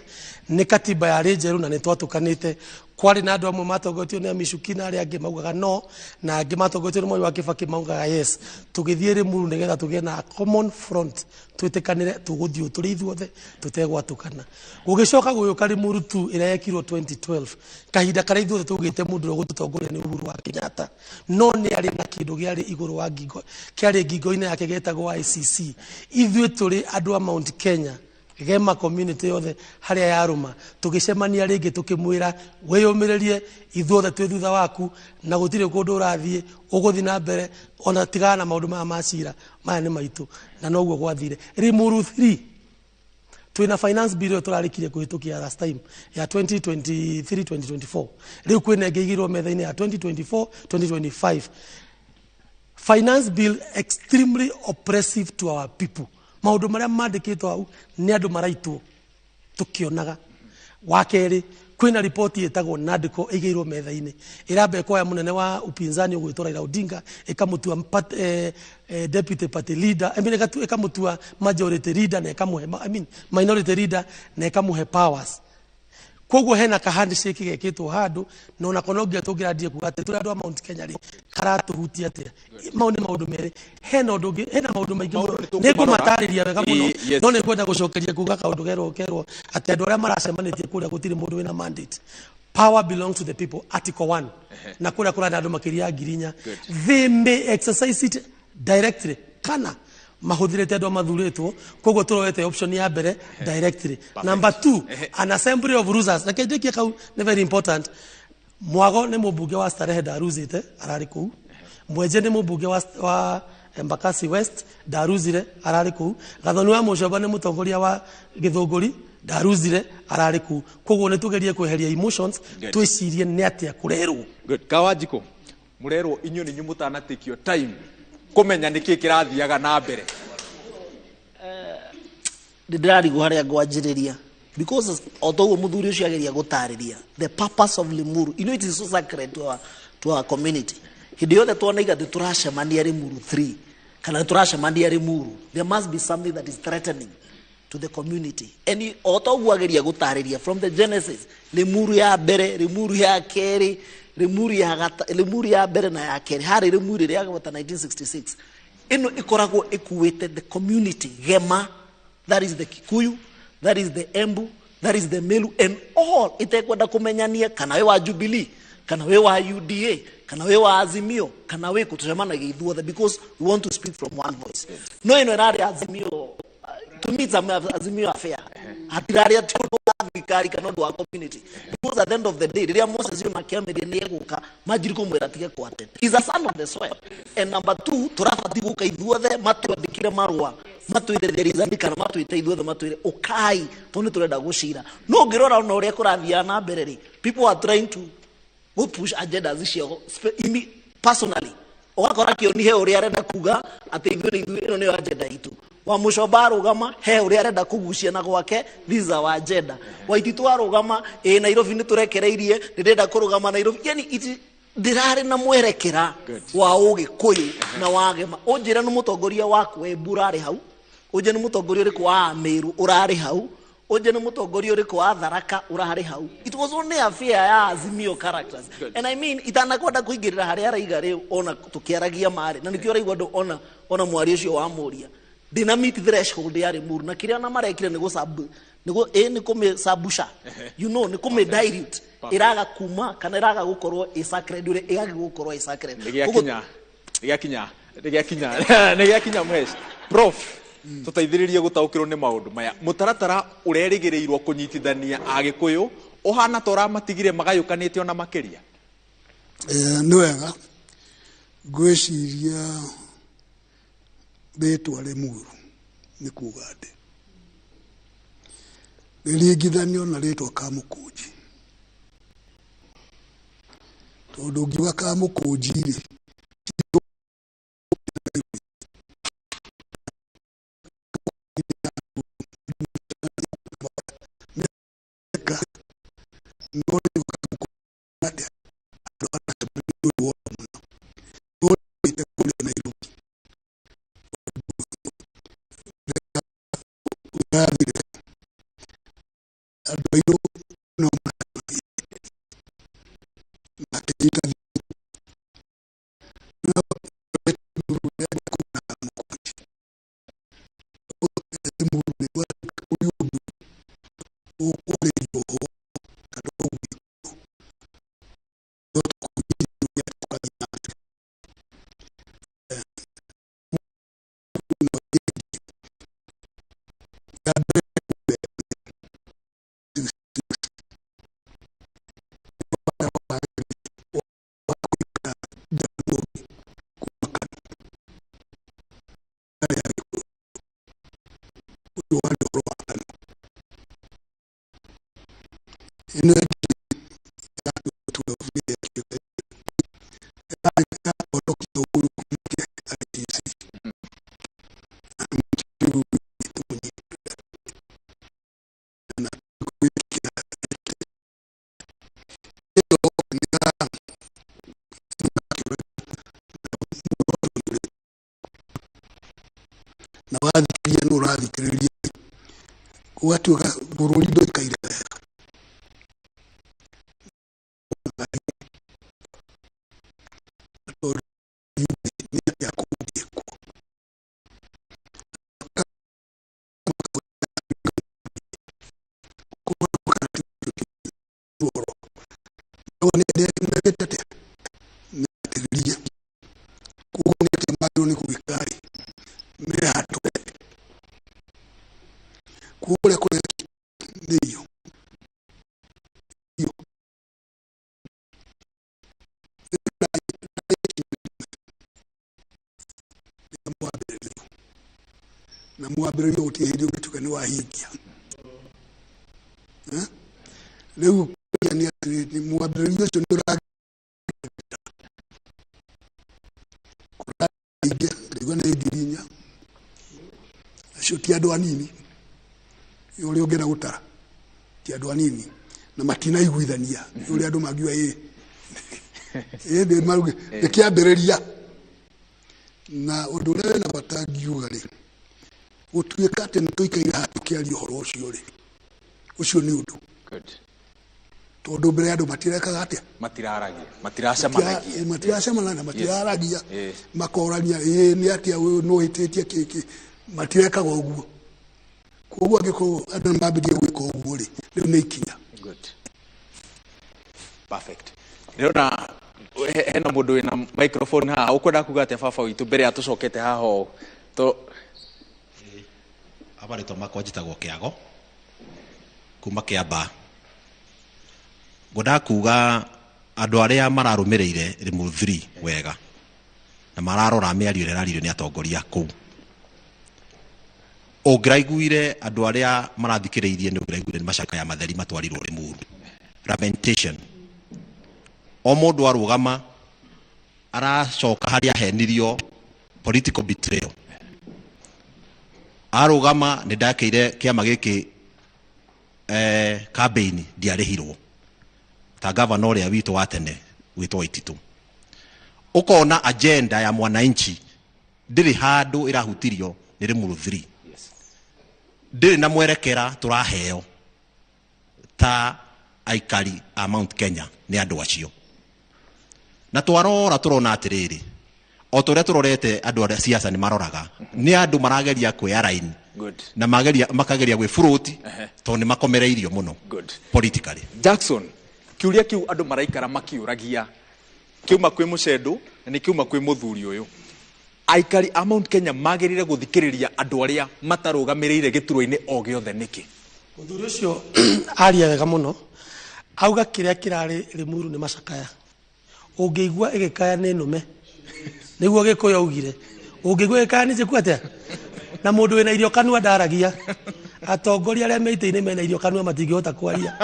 ni katiba ya rejeru na nitwatukanite kwari na andu amwe matongotio ni Amishuki na aria angi maugaga no na angi matongotio ni Moi wa Kibaki maugaga yes tugithie Limuru nigetha tugie na common front twitikanire tuguthio turi ithuothe tutegwatukana gugicoka guyuka Limuru 2 ira yekirwo 2012 kahinda kare ithuothe tugite mundu gututongoria ni Uhuru wa Kenyatta no ni ari na kindu giari iguru wa ngingo kiari ngingo-ini yake getagwo ICC ithuĩ turi andu a Mount Kenya gema community yothe haria yaruma tugicemania ringi tukimwira weyumiririe ithuothe twi thutha waku na gutire kundu urathie uguthi na mbere ona tigana na maundu ma macira maya ni maitu na noguo gwathire Limuru 3 twina finance bill turarikirie kuhitukia last time ya 2023-2024 riu kwina ngigirwo metha-ini ya 2024-2025 finance bill extremely oppressive to our people maundu maria mandikitwo au ni andu maraitwo tukionaga wakeri kwina ripoti etagwo NADCO igirwo metha-ini irambe koya munene wa upinzani ugwitwo Raila Odinga ikamutua deputy party leader ikamutua majority leader na ikamuhe minority leader na ikamuhe powers koguo hena ka handshake gekitwo handu na ona konogia tungirathie kuga ati turi andu a Mount Kenya ri karatuhutia atia maundu meri hena maundu maingi nego matariria wega muno no ne kwenda gucokeria kuga kaundu gerwo ati andu aria maracemanitie kuria gutiri mundu wina mandate power belongs to the people, article 1. Na kuna andũ makĩria ngirinya. They may exercise it directly. Kana mahũthĩrĩte andũ mathurĩtwo, koguo tũroete option ya mbere directly. Number 2, an assembly of rulers. Na kĩndũ kau nĩ very important. Mwago nĩ mũmbunge wa Starehe ndaruzĩte, ararĩ kũu. Mwenje nĩ mũmbunge wa Embakasi West, ndaruzire, ararĩ kũu. Gathoni wa Mũcomba nĩ mũtongoria wa Gĩthũngũri, ndaruzire, ararĩ kũu. Koguo nĩ tũgerie kweheria emotions, twĩcirie nĩ atĩa kũrerwo. Good. Kawajiko, mũrerwo inyuĩ nĩ mũtanatikio time kũmenya nĩkĩ kĩrathiaga na mbere. Ndĩrarigwo harĩa ngwanjĩrĩria. Because although mũthuri ũcio ageria gũtarĩria the purpose of Limuru, you know, it is so sacred to our community. Hĩndĩ yothe tuonaiga tũracemania Limuru 3 kana tũracemania Limuru, there must be something that is threatening to the community. And although ageria gũtarĩria from the genesis, Limuru ya mbere, Limuru ya kerĩ, Limuru ya mbere na ya kerĩ, harĩ Limuru ya gabata 1966. Ĩno ĩkoragwo ĩkuĩte the community gema, that is the Kikuyu, that is the Embu, that is the Melu, and all itekwenda kumenyania kana we wa Jubilee, kana we wa UDA, kana we wa Azimio, kana we kutushemanagia ithuothe, because we want to speak from one voice. No ino irari Azimio, to me it's Azimio affair. Hatirari atuno thirikari kana undu wa community, because at the end of the day riria Moses yuna kiamiri ni eguka majiri kumwira tige kwate. He's a son of the soil. And number 2, turabati guka ithuothe matwandikire marua, matwire there is andikana matwite ithuothe matwire ukai tone turenda gucira. No ngirora ona uria kurathia na mbere ri, people are trying to go push agendas cio personally. Ogakora kio ni he uria arenda kuga ati ithuothe ino ni agenda itu. Wa Mũcomba arugama he uria arenda kugucia na gwake, this is our agenda. Waititu arugama Nairobi ni turekereirie, ndirenda kurugama Nairobi. Yani ndirari na mwerekera wa Ũgĩkũyũ na wagema. Unjira ni mutongoria waku Embu urari hau, unje ni mutongoria uriku wa Meru urari hau, unje ni mutongoria uriku wa Tharaka urari hau. It was only a fair ya Azimio characters. And I mean itanakwenda kuingirira hari araiga riu ona tukiaragia mari na nikio raigwa ndo ona mwari ucio wa Mũria dina meet threshold ya Limuru na kiria na marekire ni kume sabusha, you know, ni kume dilute iraga kuma kana iraga gukorwo i sacred ure igagi gukorwo i sacred. Nigiakinya mwesh prof tutaithiririe gutaukirwo ni maundu maya mutaratara urerigiriirwo kunyitithania Agĩkũyũ uhana tora matigire magayukanite ona makiria. Nĩ wega gwĩciria rĩtwa Limuru nĩ kuga atĩ rĩringithanio na rĩtwa Kamũkũnji, tondũ ngiuga Kamũkũnji-rĩ na wathikĩrĩria nĩ ũrathikĩrĩria ũgatuĩka bũrũri ndũikaire wega. one de tete ne teria ku ne temado ni kubikari me hato kule ndio na mwabirĩrio ũtihĩrio gĩtuka nĩ wahingia rĩu ni atĩ mwabirĩrio ũcio nĩ ũraingĩ ndĩgua nĩ ngirinya acio ti andũ anini ũrĩa ũngĩra gũtara ti andũ anini na matinaiguithania ũrĩa andũ mangiuga ndĩ maruge nĩkĩambĩrĩria na ũndũ ũrĩa wĩna bata ngiuga rĩ gũtuĩka atĩ nĩtũikaire haha tũkĩaria ũhoro ũcio rĩ ũcio nĩ ũndũ tondũ mbere andũ matirekaga atĩa matiracemanagia matiraragia makorania nĩ atĩa ũyũ nũ hĩtĩtie kĩkĩ matirekaga ũguo koguo angĩkorwo andũ nĩmambĩrĩrie gwĩka ũguo rĩ rĩu nĩ ikinya perfect nĩona hena mũndũ wĩna microphone haha ũkwenda kuga atĩa baba witũ mbere ya tũcokete haha abarĩtwo makwa njĩtagwo Kĩago kuma Kĩamba ngwendaga kuga andũ arĩa mararũmĩrĩire Limuru 3 wega na mararora mĩario ĩrĩa ĩraririo nĩ atongoria kũu ũngĩraiguire andũ arĩa marathikĩrĩirie nĩ ũngĩraiguire nĩ macakaya matheri matwarirwo Limuru lamentation o mũndũ arũgama aracoka harĩa ahenirio political betrayal arũgama nĩ ndakĩire kĩama gĩkĩ campaign ndiarĩhirwo ta gavana ũrĩa witũ wa tene witũ Waititũ ũkona agenda ya mwananchi ndĩrĩ handũ ĩrahutirio nĩ Limuru 3 ndĩrĩ na mwerekera tũraheo ta aikari a Mount Kenya nĩ andũ acio na twarora tũrona atĩrĩrĩ o tũrĩa tũrorete andũ arĩa siasa nĩ maroraga nĩ andũ marageria kwĩya line na makageria gwĩ fruit tondũ nĩ makomereirio mũno politically. Jackson kiuria kiu andũ maraikara makiuragia kiuma kwĩ mũcendũ na nĩ kiuma kwĩ mũthuri ũyũ aikari a Mount Kenya magĩrĩire gũthikĩrĩria andũ arĩa matarũgamĩrĩire gĩturwa-inĩ o gĩothe nĩkĩ mũthuri ũcio aria wega mũno auga kĩrĩa kĩrarĩ Limuru nĩ macakaya ũngĩigua ĩgĩkaya nĩ nũme nĩguo Gĩkũyũ augire ũngĩigua ĩgĩkaya nĩ njĩku atĩa na mũndũ wĩna irio kanua ndaragia atongoria arĩa me itĩ-inĩ mena irio kanua matingĩhota kwaria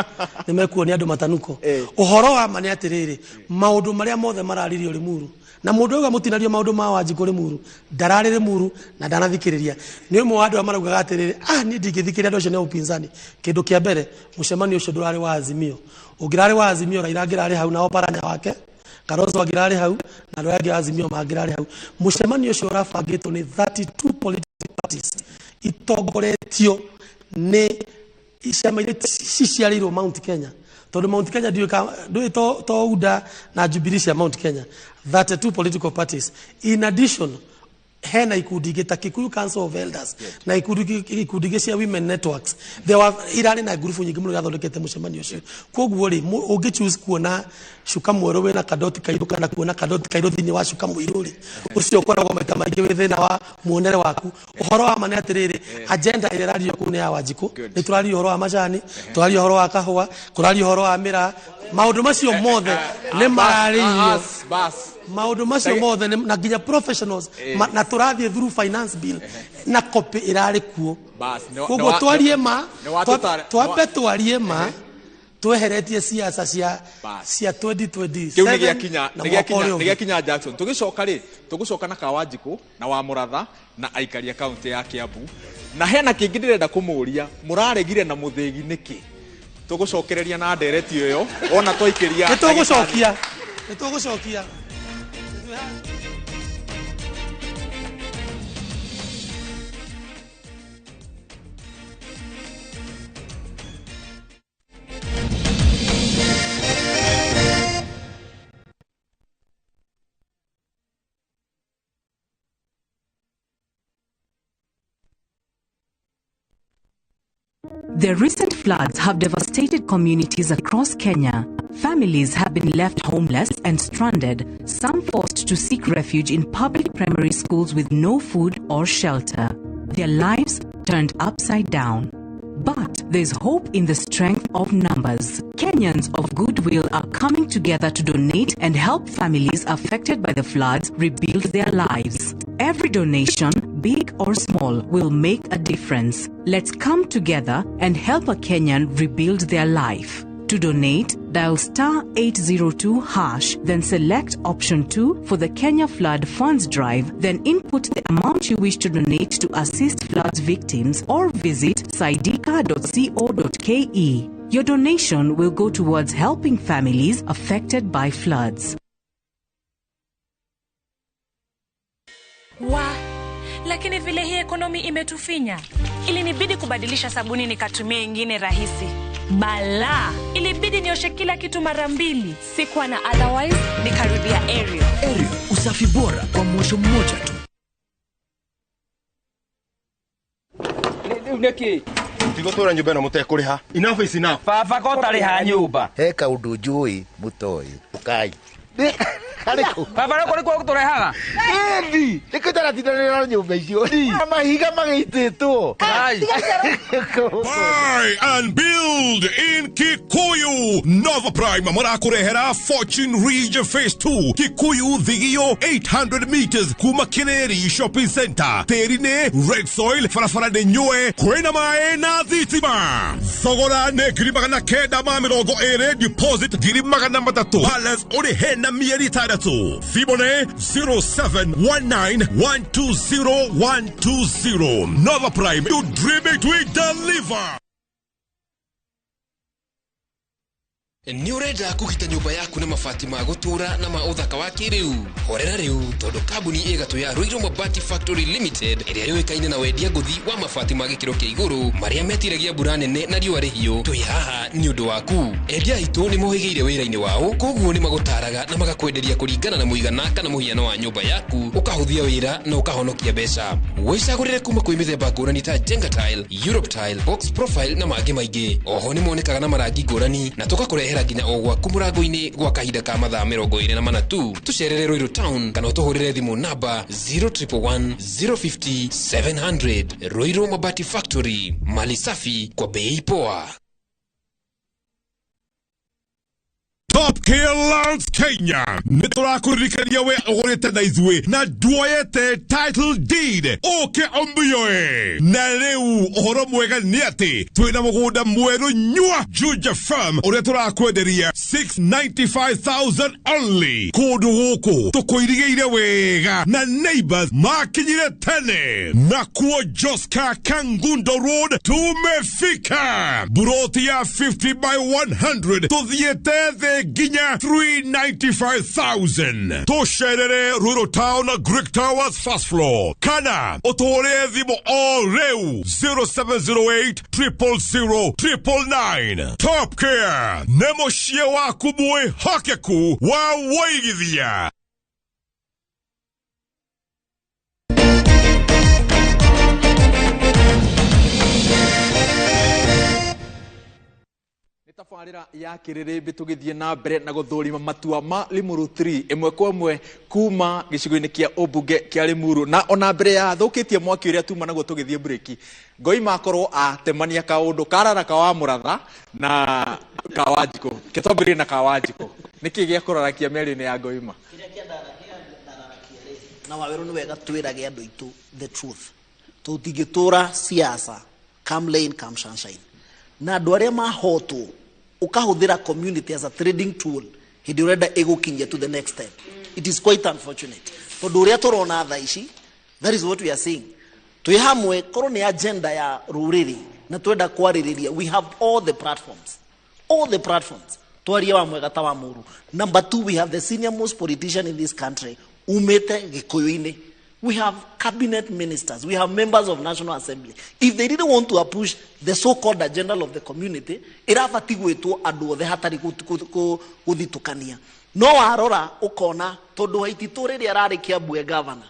nĩ mekuonia andũ matanuko ũhoro wa ma nĩ atĩrĩrĩ maũndũ marĩa mothe mararirio Limuru na mũndũ ũyũ mũtinario maũndũ ma Wanjikũ Limuru ndararĩ Limuru na ndanathikĩrĩria nĩ ũmwe wa andũ maraugaga atĩrĩrĩ niĩ ndingĩthikĩrĩria andũ acio nĩ upinzani kĩndũ kĩa mbere mũcemanio ũcio ndũrarĩ wa Azimio ũngĩrarĩ wa Azimio Raila angĩrarĩ hau na Oparanya wake Kalonzo angĩrarĩ hau na andũ angĩ Azimio mangĩrarĩ hau mũcemanio ũcio ũrabangĩtwo nĩ 32 political parties itongoretio nĩ ciama iria ciciarĩirwo Mount Kenya tondũ Mount Kenya ndũĩ to UDA na Jubilee cia Mount Kenya 32 political parties in addition hena ikundi ingĩ ta Kikuyu Council of Elders na ikundi ingĩ cia women networks irarĩ na ngurubu nyingĩ mũno gathondekete mũcemanio ũcio koguo rĩ ũngĩ choose kuona cuka mwerũ wĩna kadoti kairũ kana kuona kadoti kairũ thĩinĩ wa cuka mũirũ rĩ ũcio ũkoragwo maita maingĩ wĩ thĩna wa muonere waku ũhoro wa ma nĩ atĩrĩrĩ agenda ĩrĩa ĩrario kũu nĩ ya Wanjikũ nĩ tũraria ũhoro wa macani tũraria ũhoro wa kahũa tũraria ũhoro wa mĩraa maũndũ macio mothe nĩ mararĩirio maũndũ macio mothe na nginya professionals na tũrathiĩ through finance bill na copy ĩrarĩ kuo koguo twarie ma twambe twarie ma tweheretie siasa cia 2020 kiu nĩ gĩakinya Jackson tũgĩcoka na Wanjikũ na wa Mũratha na aikaria kaunti ya Kiambu na hena kĩngĩ ndĩrenda kũmũria mũraregire na mũthĩgi nĩkĩ tũgũcokereria na ndereti ĩyo ona twaikĩria nĩtũgũcokia The recent floods have devastated communities across Kenya. Families have been left homeless and stranded, some forced to seek refuge in public primary schools with no food or shelter. Their lives turned upside down. But there's hope in the strength of numbers. Kenyans of goodwill are coming together to donate and help families affected by the floods rebuild their lives. Every donation, big or small, will make a difference. Let's come together and help a Kenyan rebuild their life. To donate, dial *802#, then select option 2 for the Kenya Flood Funds Drive, then input the amount you wish to donate to assist floods victims, or visit saidika.co.ke. Your donation will go towards helping families affected by floods. Lakini vile hii ekonomi imetufinya, ilinibidi kubadilisha sabuni nikatumia ingine rahisi. Bala, ilibidi nioshe kila kitu mara 2. Sikuwa na otherwise, nikarudia Ariel. Ariel, usafi bora kwa mwosho mmoja tu. Neki tigotora nyumba na mutekuriha. Enough is enough. Baba ko tariha nyumba. Heka undu njui mutoi. Ukai. Baba rako riko kutorehaga. Endi, nikotara tinarira nyumba icio. Mahiga magititwo. Buy and build in Kikuyu. Nova Prime marakurehera Fortune Region Phase 2. Kikuyu Thigio 800 meters kuma Kineri Shopping Center. Terine Red Soil farafara de nyoe kwena mae na thitima. Thogora ne girimagana kenda ma mirongo ere deposit girimagana matatu. Balance ori hena mieri taratu. Fibone 0719120120. Nova Prime, you dream it, we deliver. Ni urenda kugita nyumba yaku na mafati ma gutura na mauthaka wa kiriu. Horera riu tondu kambuni igatu ya Ruiru Mabati Factory Limited iria yoikaine na wendia nguthi wa mafati ma gikiro kia iguru maria metiragia mbura nene na riua rihiu. Twi haha ni undu waku. Endia itu ni mohigeire wira-ini wao, koguo ni magutaraga na magakwenderia kuringana na muigana kana muhiano wa nyumba yaku, ukahuthia wira na ukahonokia mbeca. Wicagurire kuma kwi mithemba ngurani ta Jenga Tile, Europe Tile, Box Profile na mangi maingi. Oho ni monekaga na marangi ngurani na tugakurehera nginya ogwa kumurango-ini gwa kahinda ka mathaa 24 tu. Tucerere Ruiru Town kana utuhurire thimu namba 0111 050 700. Ruiru Mabati Factory, mali safi kwa bei poa. Top Gear Lands Kenya. Niturakurikania we ogorete na izwe na duoyete title deed. Oke ombiyoe. Na leu ohoro mwega niati. Tuina mugunda mweru nyua. Juja Farm. Oretura kwenderia 695,000 only. Kodu woko. Toko irigeire wega. Na neighbors makinyire tene. Na kuo Joska Kangundo Road. Tumefika. Buroti ya 50 by 100. Tuthiete the ginya 395,000. Tosherere Ruiru Town Greek Towers first floor. Kana otore thimu all reu 0708 000 999. Top Care nemoshie waku mwe hakeku wa waigithia. Tafarira ya kirerebe tugithie na mbere na guthurima matua ma Limuru 3 imwe kwa imwe kuma gicigo-ini kia obunge kia Limuru na ona mbere ya thukitie mwaki uria tuma naguo tugithie breki Ngoima akorwo atemania kaundu karara kawa muratha na Kawanjiko kitobiri na Kawanjiko niki gia kurarakia meri-ini ya Ngoima na Waweru ni wega twirage andu itu the truth tutingitura siasa come rain come sunshine na andu aria mahotwo ukahuthira community as a trading tool hindi urenda igukinyia to the next step. It is quite unfortunate tondu uria turona tha ici, that is what we are saying. Twi hamwe korwo ni agenda ya ruriri na twenda kwaririria, we have all the platforms twaria wa mwega ta wa muru. Number 2, we have the senior most politician in this country umete Gikuyu-ini. We have cabinet ministers. We have members of National Assembly. If they didn't want to push the so-called agenda of the community, irafati gwitwo andu othe hatari guthitukania. No warora ukona tondu haititu riria ararikia mbue governor.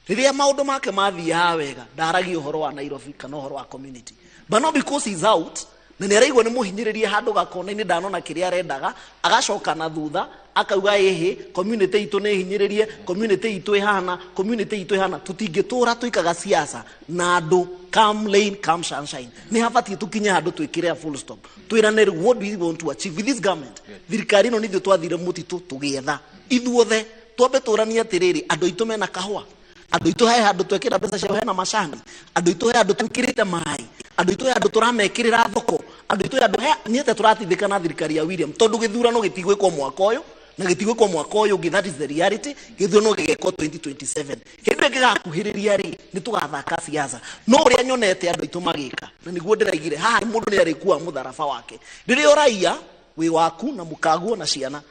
Riria maundu make mathia wega, ndaragi uhoro wa Nairobi kana uhoro wa community. But not because he's out, na nä araigua nä må hinyä rä rie handå gakona-inä ndanona kä rä a arendaga agacoka na thutha akauga ĩhĩ community itũ nĩ hinyĩrĩrie community itũ ĩhana community itũ ĩhana tũtingĩtũra tũikaga siasa na andũ come rain come sunshine nĩ habatiĩ tũkinye handũ twĩkĩre a full stop twĩrane rĩu what do we want to achieve with this government thirikari ĩno nĩ ithuĩ twathire mũtitũ tũgĩetha ithuothe twambe tũranie atĩrĩrĩ andũ aitũ mena kahũa andũ aitũ he handũ twekĩra mbeca ciao hena macani andũ aitũ he handũ twĩkĩrĩte maĩ andũ aitũ he handũ tũramekĩrĩra thoko andũ aitũ he handũ niĩ te tũratithĩka na thirikari ya William tondũ gĩthurano gĩtigwĩkwo mwaka ũyũ na gĩtigwĩkwo mwaka ũyũ ũngĩ that is the reality gĩthurano gĩgekwo 2027 hĩndĩ ĩngĩgakuhĩrĩria rĩ nĩ tũgathaka siasa no ũrĩa nyonete andũ aitũ magĩka na nĩguo ndĩraigire haha mũndũ nĩ arĩkua mũtharaba wake rĩrĩa ũraiya wĩ waku na mũkaguo na ciana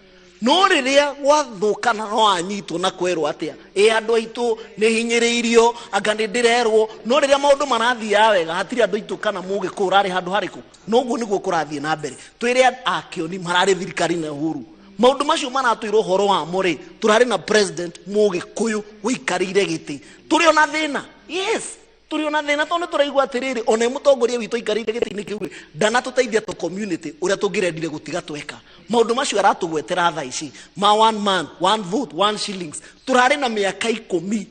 no rĩrĩa gwathũkana no anyitwo na kwerwo atĩa andũ aitũ nĩ hinyĩrĩirio anga nĩ ndĩrerwo no rĩrĩa maũndũ marathiĩ wega hatirĩ andũ aitũ kana mũgĩkũyũ ũrarĩ handũ harĩkũ noguo nĩguo kũrathiĩ na mbere twĩre akĩoni mararĩ thirikari na Uhuru maũndũ macio maratwĩrwo ũhoro wamo rĩ tũrarĩ na president mũgĩkũyũ wĩikarĩire gĩtĩ tũrĩ ona thĩna yes tũrĩ ona thĩna tondũ tũraigua atĩrĩrĩ ona mũtongoria witũ aikarĩire gĩtĩ-inĩ kĩu ndanatũteithia tũ community ũrĩa tũngĩrendire gũtiga tweka maũndũ macio aratũgwetera thaa ici ma 1 man 1 vote 1 shillings tũrarĩ na mĩaka 10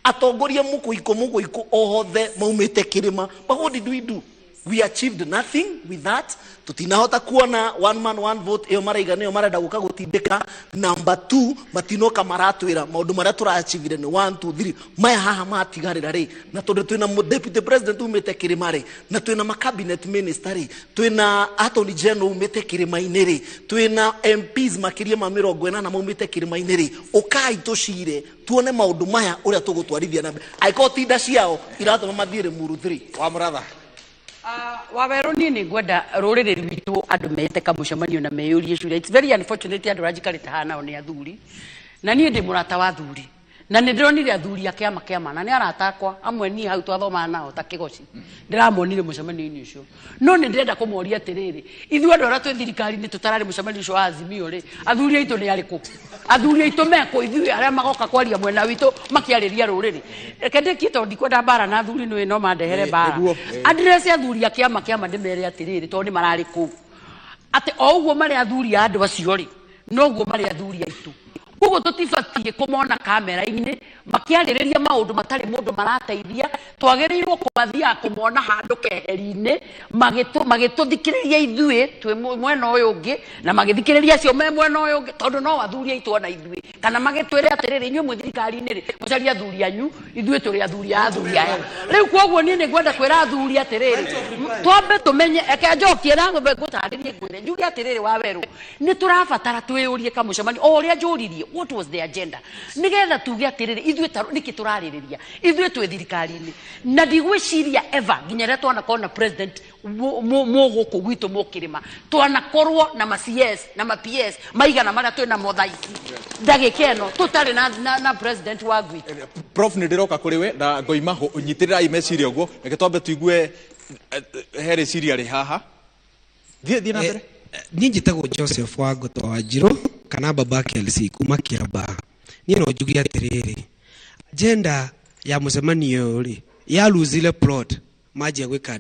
atongoria mũkũ othe maumĩte kĩrĩma but what did we do we achieved nothing with that tutinahota kuona 1 man 1 vote ĩyo maraiga nĩyo marenda gũka gũtindĩka number 2 matinoka maratwĩra maũndũ marĩa tũraachivire nĩ 1 2 3 maya haha matigarĩra rĩ na tondũ twĩna deputy president umĩte kĩrĩma rĩ na twĩna ma cabinet minister rĩ twĩna attorney general umĩte kĩrĩma-inĩ rĩ twĩna MPs makĩria ma 40 maumĩte kĩrĩma-inĩ rĩ ũkai tũcire tuone maũndũ maya ũrĩa tũgũtwarithia na mbere aiko tinda ciao iratũma mathiĩre muru 3 wa mũratha Waweru niĩ nĩ ngwenda rũrĩrĩ rwitũ andũ mete kamũcemanio na meyũrie ciũria. It's very unfortunate andũ ranjikarĩte haha nao nĩ athuri na niĩ ndĩ mũrata wa athuri na nĩ ndĩronire athuri a kĩama na nĩ arata akwa amwe niĩ hau twathomaga nao ta Kĩgoci ndĩramonire mũcemanio-inĩ ũcio no nĩ ndĩrenda kũmoria atĩrĩrĩ ithuĩ andũ arĩa twĩ thirikari-inĩ tũtararĩ mũcemanio ũcio wa Azimio rĩ athuri aitũ nĩ arĩkũ athuri aitũ meko ithuĩ arĩa magoka kwaria mwena witũ makĩarĩria rũrĩrĩ reke ndĩkie tondũ ndikwenda mbara na athuri nĩ no mandehere mbara address athuri a kĩama ndĩmere atĩrĩrĩ tondũ nĩ mararĩ kũu atĩ o ũguo marĩ athuri a andũ acio rĩ noguo marĩ athuri aitũ koguo tũtibatiĩ kũmona kamera-inĩ makĩarĩrĩria maũndũ matarĩ mũndũ marateithia twagĩrĩirwo kũmathiaga kũmona handũ keheri-inĩ magĩtũthikĩrĩria ithuĩ twĩ mwena ũyũ ũngĩ na magĩthikĩrĩria acio me mwena ũyũ ũngĩ tondũ no athuri aitũ ona ithuĩ kana magĩtwĩre atĩrĩrĩ inyuĩ mwĩ thirikari-inĩ rĩ mũcaria athuri anyu ithuĩ tũrĩ athuri a athuri aya rĩu koguo niĩ nĩ ngwenda kwĩra athuri atĩrĩrĩ twambe tũmenye eke njokie na ngũtarĩrie ngwĩre njuge atĩrĩrĩ Waweru nĩ tũrabatara twĩyũrie kamũcemanio o ũrĩa njũririe what was the agenda nigetha tuge atĩrĩrĩ ithuĩ nĩkĩ tũrarĩrĩria ithuĩ twĩ thirikari-inĩ na ndigwĩciria ever nginya rĩrĩa twanakorwo na president mũgũkũ gwitũ mũkĩrĩma twanakorwo na ma CS na ma PS maigana marĩa twĩ namo thaa ici ndagĩka ĩno tũtarĩ na president wa gwitũ Prof nĩ ndĩroka kũrĩ we na ngoima ũnyitĩrĩrai meciria ũguo reke twambe tuigue herĩ ciria rĩ haha thiĩ na mbere niĩ njĩtagwo Joseph Wangũtũ wa Njirũ kana baba KLC kuma Kĩambaa niĩ no njuge atĩrĩrĩ agenda ya mũcemanio rĩ ya luzile plot manjia gwĩka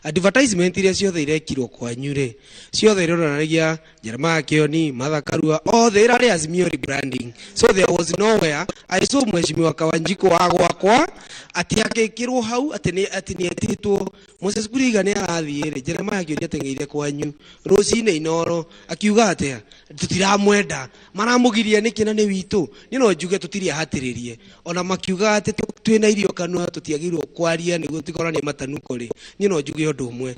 advertisement iria ciothe irekirwo kwanyu rĩ ciothe ironanagia Jeremiah Kĩoni Martha Karua othe irarĩ Azimio rebranding so there was nowhere I saw mheshimiwa Kawanjiko wa gwakwa ati agĩkĩrwo hau ati nĩ etĩtwo Moses Kuriga nĩ arathiĩ rĩ Jeremiah Kĩoni ateng'eire kwanyu rũcinĩ Inoro akiuga atĩa tũtiramwenda maramũgiria nĩkĩ na nĩ witũ niĩ no njuge tũtirĩ ahatĩrĩrie ona makiuga atĩ twĩna irio kanua tũtiagĩrĩirwo kwaria nĩguo tũkoranie matanuko rĩ niĩ no njuge ũndũ ũmwe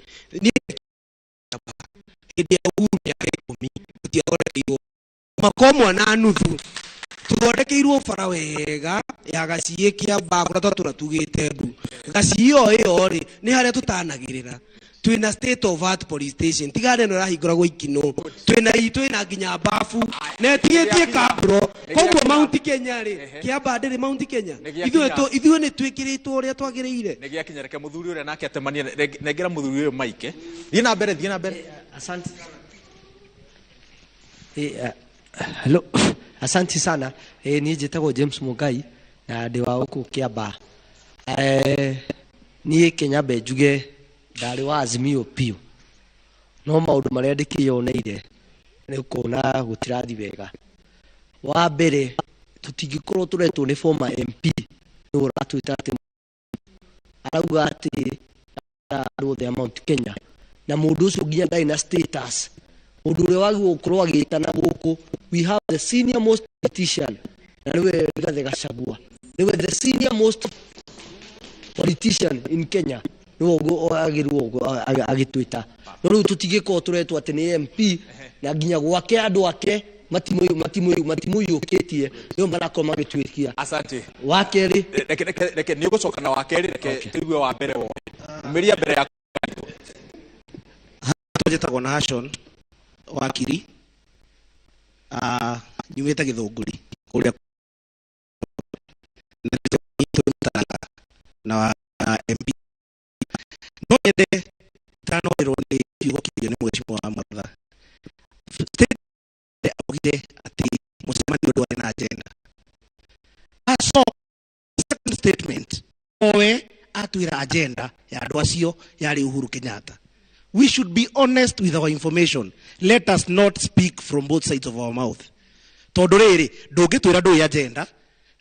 hĩndĩ ya Uhuru mĩaka 10 tũtiathondekeirwo mwaka na nuthu tuthondekeirwo bara wega ya Gaciĩ Kĩambaa kũrĩa twatũra tugĩte ndu Gaciĩ ĩyo rĩ nĩ harĩa tũtanagĩrĩra twĩna state of art police station tigane no rahingũragwo ikino twĩna nginya bafu na tigĩtie kambro koguo Mount Kenya rĩ Kĩambaa ndĩrĩ Mount Kenya ithuĩ nĩ twĩkĩrĩtwo ũrĩa twagĩrĩire nĩ gĩakinya reke mũthuri ũrĩa nake atemania nengera mũthuri ũyũ maike thiĩ na mbere asante hello asante sana niĩ njĩtagwo James Mugai na ndĩ wa gũkũ Kĩambaa niĩ Kĩnyambe njuge ndarĩ wa Azimio piũ no maundu maria ndikiyoneire ni kuona gutirathi wega. Wa mbere tutingikorwo turetwo ni former MP ni uratwita ati arauga ati andu othe Mount Kenya na mundu ucio nginya ndai na status mundu uria wagirwo gukorwo agitana guku. We have the senior most politician na niwe Rigathi Gachagua, niwe the senior most politician in Kenya, niwe agirwo agitwita. No riu tutingikorwo turetwo ati ni MP na nginya gwake andu ake matimuyukitie ndio marako magitwikia. Asante. Wa keri reke ni ugucoka na wa keri reke igue wa mbere wo umeria mbere ya njĩtagwo na Hashon wakiri nyumĩte Gĩthũngũri kũrĩa na MP no nyende tanoerwo nĩ kiugo kĩrĩa nĩ mheshimiwa wa Motha augire ati mũcemanio ndwarĩ na agenda. So second statement owe atwira agenda ya andũ acio yarĩ Uhuru Kenyatta. We should be honest with our information. Let us not speak from both sides of our mouth. Tondu riri ndungitwira ndui agenda,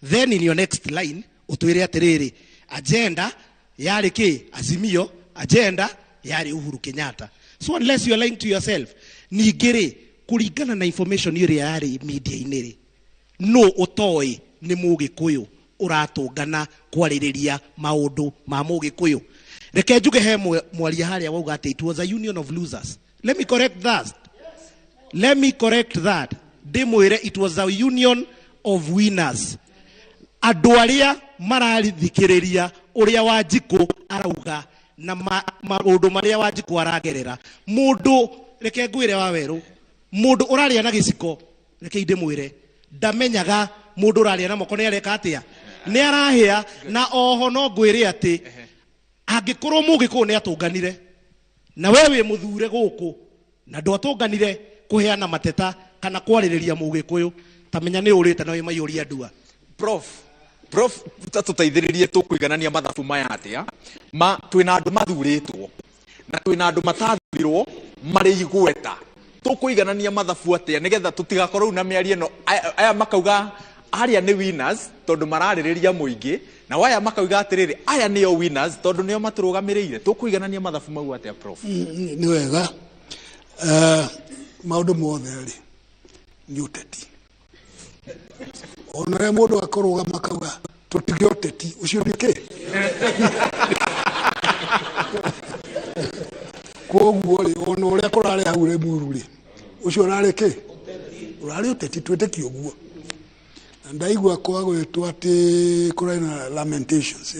then in your next line utwire atiriri agenda yari ki Azimio, agenda yari Uhuru Kenyatta. So unless you are lying to yourself, ningiri kuringana na information iri yari media iniri no utoi ni Mugikuyu uratungana kwaririria maundu ma Mugikuyu. Reke njuge he mwaria haria wauga ati it was a union of losers. Let me correct that. Let me correct that. Demwire it was a union of winners. Andu aria mararithikiriria uria Wanjiku arauga na maundu maria Wanjiku aragerera. Mundu reke ngwire Waweru, mundu uraria na giciko reke ndemwire ndamenyaga mundu uraria na moko ni areka atia ni arahia na oho no ngwire ati angikorwo Mugiku ni atunganire na wewe muthure guku na ndwatunganire kuheana mateta kana kwaririria Mugikuyu tamenya ni urite na mayuria ndua. Prof tutateithiririe tukuiganania mathabu maya atia ma twina andu mathuritwo na twina andu matathirwo mari igweta tukuiganania mathabu atia nigetha tutigakorwo na miari eno aya makauga aria ni winners tondu maraririria muingi na waya makauga atiriri aya nio winners tondu nio maturugamirire tukuiganania mathabu mau atia Prof. Ni wega maundu mothe ri ni uteti ona mundu akoruga makauga tutige uteti ucio ndike koguo ri ona uria kurare hau ri muru ri ucio urare ki urare uteti tweteki uguo ndaigua kwa gwetwo ati kurina lamentations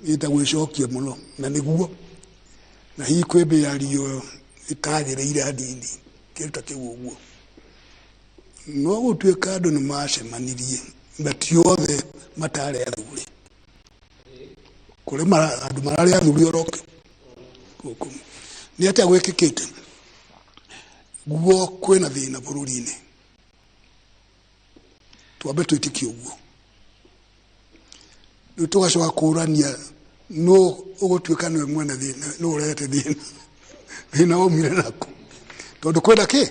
ita gwicokia muno na niguo na hii kwebe yario itagireire adini kiruta kiu uguo no gutwika andu ni macemanirie matiothe matare athuri kuri andu marari athuri oroke guku ni atia gwikikite guo kwina thina bururi-ini twambe twitikie uguo ni tugacoka kurania no ugutwika niwe mwene thina no urete thina umire naku tondu kwenda ki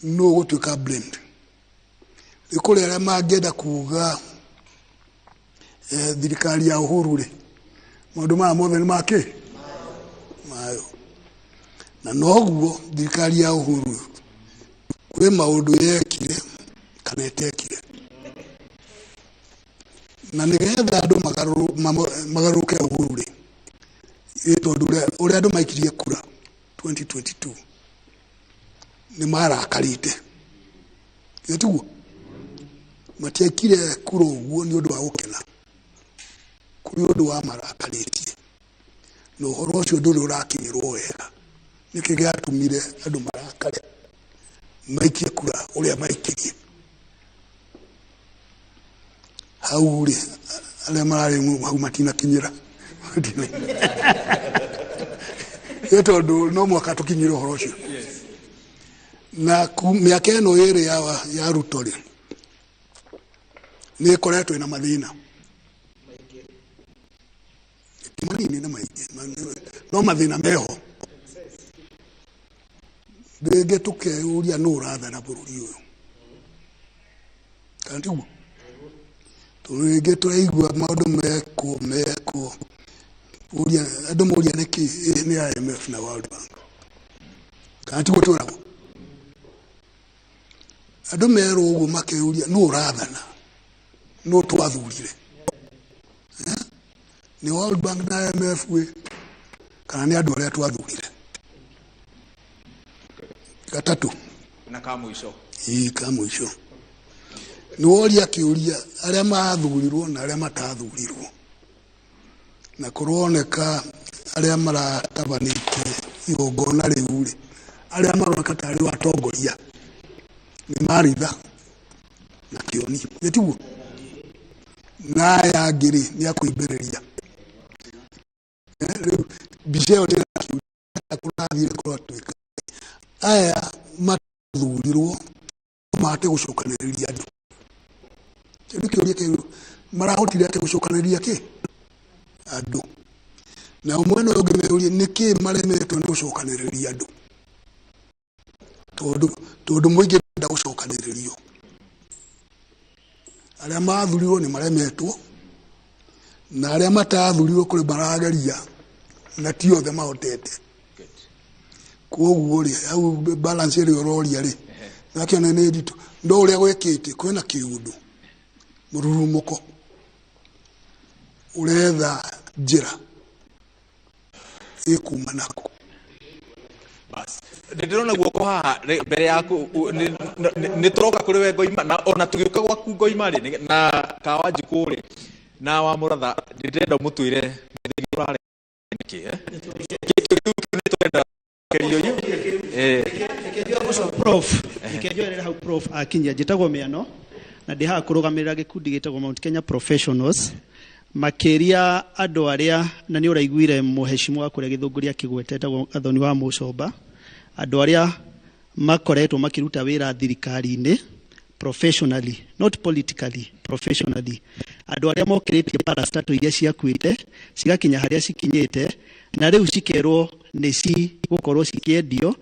no gutwika blamed ikuri aria mangenda kuga thirikari ya Uhuru ri maundu maya mothe ni make mayo na noguo thirikari ya Uhuru kwe maundu yekire kana etekire na nigetha andu magaruke Uhuru ri tondu uria andu maikirie kura 2022 ni marakarite yetugo matiakire kura uguo ni undu wa gukena kuri undu wa marakaritie no horo ucio nduri urakinyirwo wega niki giatumire andu marakare maikie kura uria maikirie hau ri aria marari hau matina kinyira yetondu no mwaka tukinyira horo ucio na miaka eno iri ya Ruto ri ni koretwo ina mathina manini na maingĩ no mathĩna meho rĩngĩ tũkeuria nũ ũrathana bũrũri ũyũ kana tiguo rĩngĩ tũraigua maũndũ mekwo uria andũ moria nĩkĩ nĩ IMF na World Bank kana tiguo tũragwo andũ merwo ũguo makeuria nũ ũrathana nũ twathurire ni World Bank na IMF we kana ni andũ arĩa twathurire gatatu na kamũico kamũico ni woria kiuria arĩa mathurirwo na arĩa matathurirwo na kuroneka arĩa maratabanĩtie igongona rĩu rĩ arĩa maroneka tarĩ atongoria ni maritha na kĩoni nĩtiguo na aya ngiri nĩ akũimbĩrĩria bice yo tena kũrathire kũratuĩka aya mathurirwo mate gũcokanĩrĩria andũ kĩndũ kĩũria kĩu marahotire ate gũcokanĩrĩria kĩ andũ na mwena ũngĩ meũria nĩkĩ maremetwo nĩ gũcokanĩrĩria andũ tondũ mũingĩ ndenda gũcokanĩrĩrio arĩa mathurirwo nĩ maremetwo na arĩa matathurirwo kũrĩ marageria na ti othe mahotete koguo rĩ au balance ĩrĩa ũroria rĩ nakĩona nĩ nditũ ndo ũrĩa gwĩkĩte kwĩna kĩũndũ mũrurumũko ũretha njĩra ĩkuma nako basi ndĩrona guoko haha mbere yaku nĩ tũroka kũrĩ we Ngoima na ona tũgĩũka gwaku Ngoima rĩ na Kawanjikũ rĩ na wa Mũratha ndĩrenda mũtwĩre mĩthigĩ ũrarĩ nĩkĩ nĩ tũrenda kerio prof nikenjoerera hau prof akinyia njĩtagwo Mĩano na ndĩ haha kũrũgamĩrĩra gĩkundi gĩtagwo Mount Kenya Professionals makĩria andũ arĩa na nĩ ũraiguire mũhecimu wa kũrĩa Gĩthũngũri akĩgweta etagwo Gathoni wa Mũcomba andũ arĩa makoretwo makĩruta wĩra thirikari-inĩ professionally not politically professionally andũ arĩa mokĩrĩtie parastato iria ciakuĩte cigakinya harĩa cikinyĩte na rĩu cikerwo nĩ cigũkorwo cikĩendio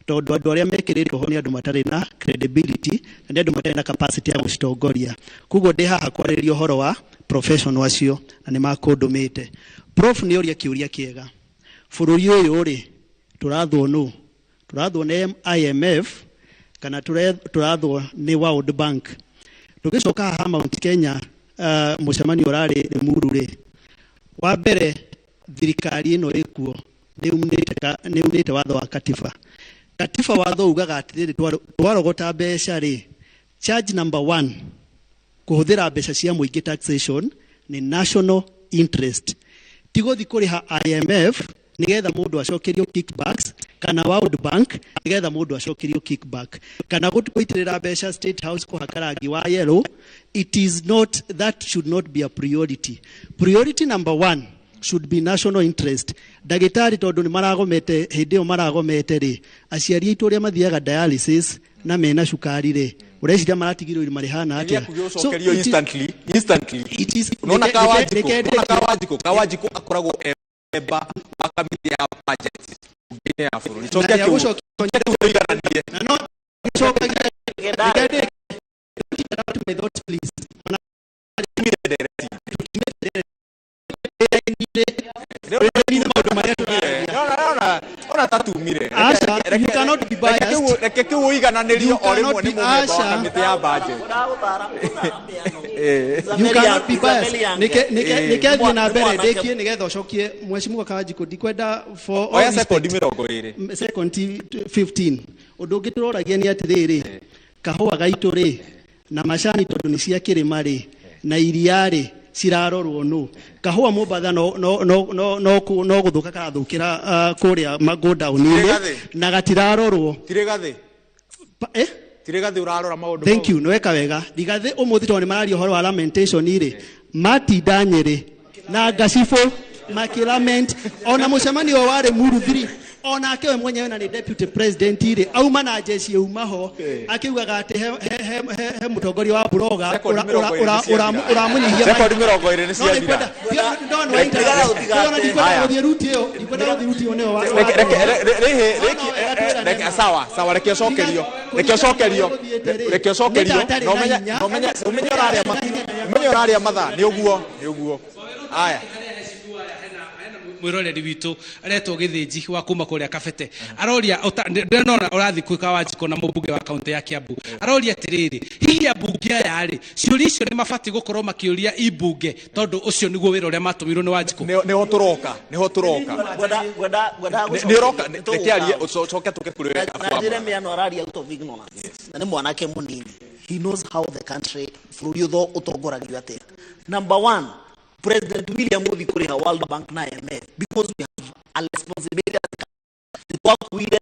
tondũ andũ arĩa mekĩrĩtwo ho nĩ andũ matarĩ na credibility na nĩ andũ matarĩ na capacity ya gũcitongoria koguo ndĩ haha kwarĩrĩria ũhoro wa professional acio na nĩ makũndũmĩte prof nĩ ũria kĩũria kĩega bũrũri ũyũ rĩ tũrathwo nũ tũrathwo nĩ IMF kana tũrathwo nĩ World Bank tũgĩcoka haha Mount Kenya mũcemanio ũrarĩ Limuru rĩ wa mbere thirikari ĩno ĩkuo nĩ umĩte watho wa katiba watho ugaga atĩrĩrĩ twarogota mbeca rĩ charge number 1 kuhũthĩra mbeca cia mũingĩ taxation ni national interest tigũthi kũrĩha IMF nigetha mũndũ acokerio kickbacks kana World Bank nigetha mũndũ acokerio kickback kana gũitĩrĩra mbeca State House kũhaka rangi wa yellow that should not be a priority number 1 should be national interest ndagĩtarĩ tondũ nĩ maragomete hĩndĩ ĩyo maragomete rĩ aciari aitũ ũrĩa mathiaga dialysis na mena cukari rĩ ũreciria maratigirwo irima rĩhana atĩa so it is nona Kawanjikũ akoragwo emba wa kamĩtĩ ya budget ngine ya bũrũri cokia kĩũigananie na no cokagia ona tatumire you cannot be biased reke kĩũigananĩrio o rĩmwe nĩ mũmemba wa kamĩtĩ ya budget you cannot be biased nĩkethiĩ na mbere ndĩkie nĩgetha ũcokie Mheshimiwa Kawanjikũ ndikwenda for oya second 20 second 15 ũndũ ũngĩ tũroragia nĩ atĩrĩrĩ kahũa gaitũ rĩ na macani tondũ nĩ cia kĩrĩma rĩ na iria rĩ cirarorwo nũ kahũa Mombatha no gũthũka karathũkĩra kũrĩa magodown-inĩ na gatirarorwo Tirigathi urarora maũndũ thank you nweka wega Rigathi ũmũthĩ tondũ nĩ mararia ũhoro wa lamentation rĩ matinda Nyeri na Ngacibũ makilament ona mũcemanio wa Limuru 3 ona akewe mwenyewe na ni deputy president ile auma na jeshi umaho akiugaga ati he mutongoria wa buroga uramunyihia record 20 ni cia thira ndona waitira ruti oneo wa reke sawa reke cokerio no menya oraria matha ni uguo aya mwiroreri witu aretwo githinji wa kuma kuria Kabete aroria ndirona urathi kwika Wanjiko na mubunge wa kaunti ya Kiambu aroria atiriri hiya bunge aya ri ciuri icio ni mabati gukorwo makiuria ibunge tondu ucio niguo wira uria matumirwo ni Wanjiko niho turoka ni roka tekiarie ucoke tuke kuri wega Jeremy ano araria out of ignorance na ni mwanake munini he knows how the country buri utho utongoragio atia. Number 1, President William Ruto kuriha World Bank na IMF because we have a responsibility to dire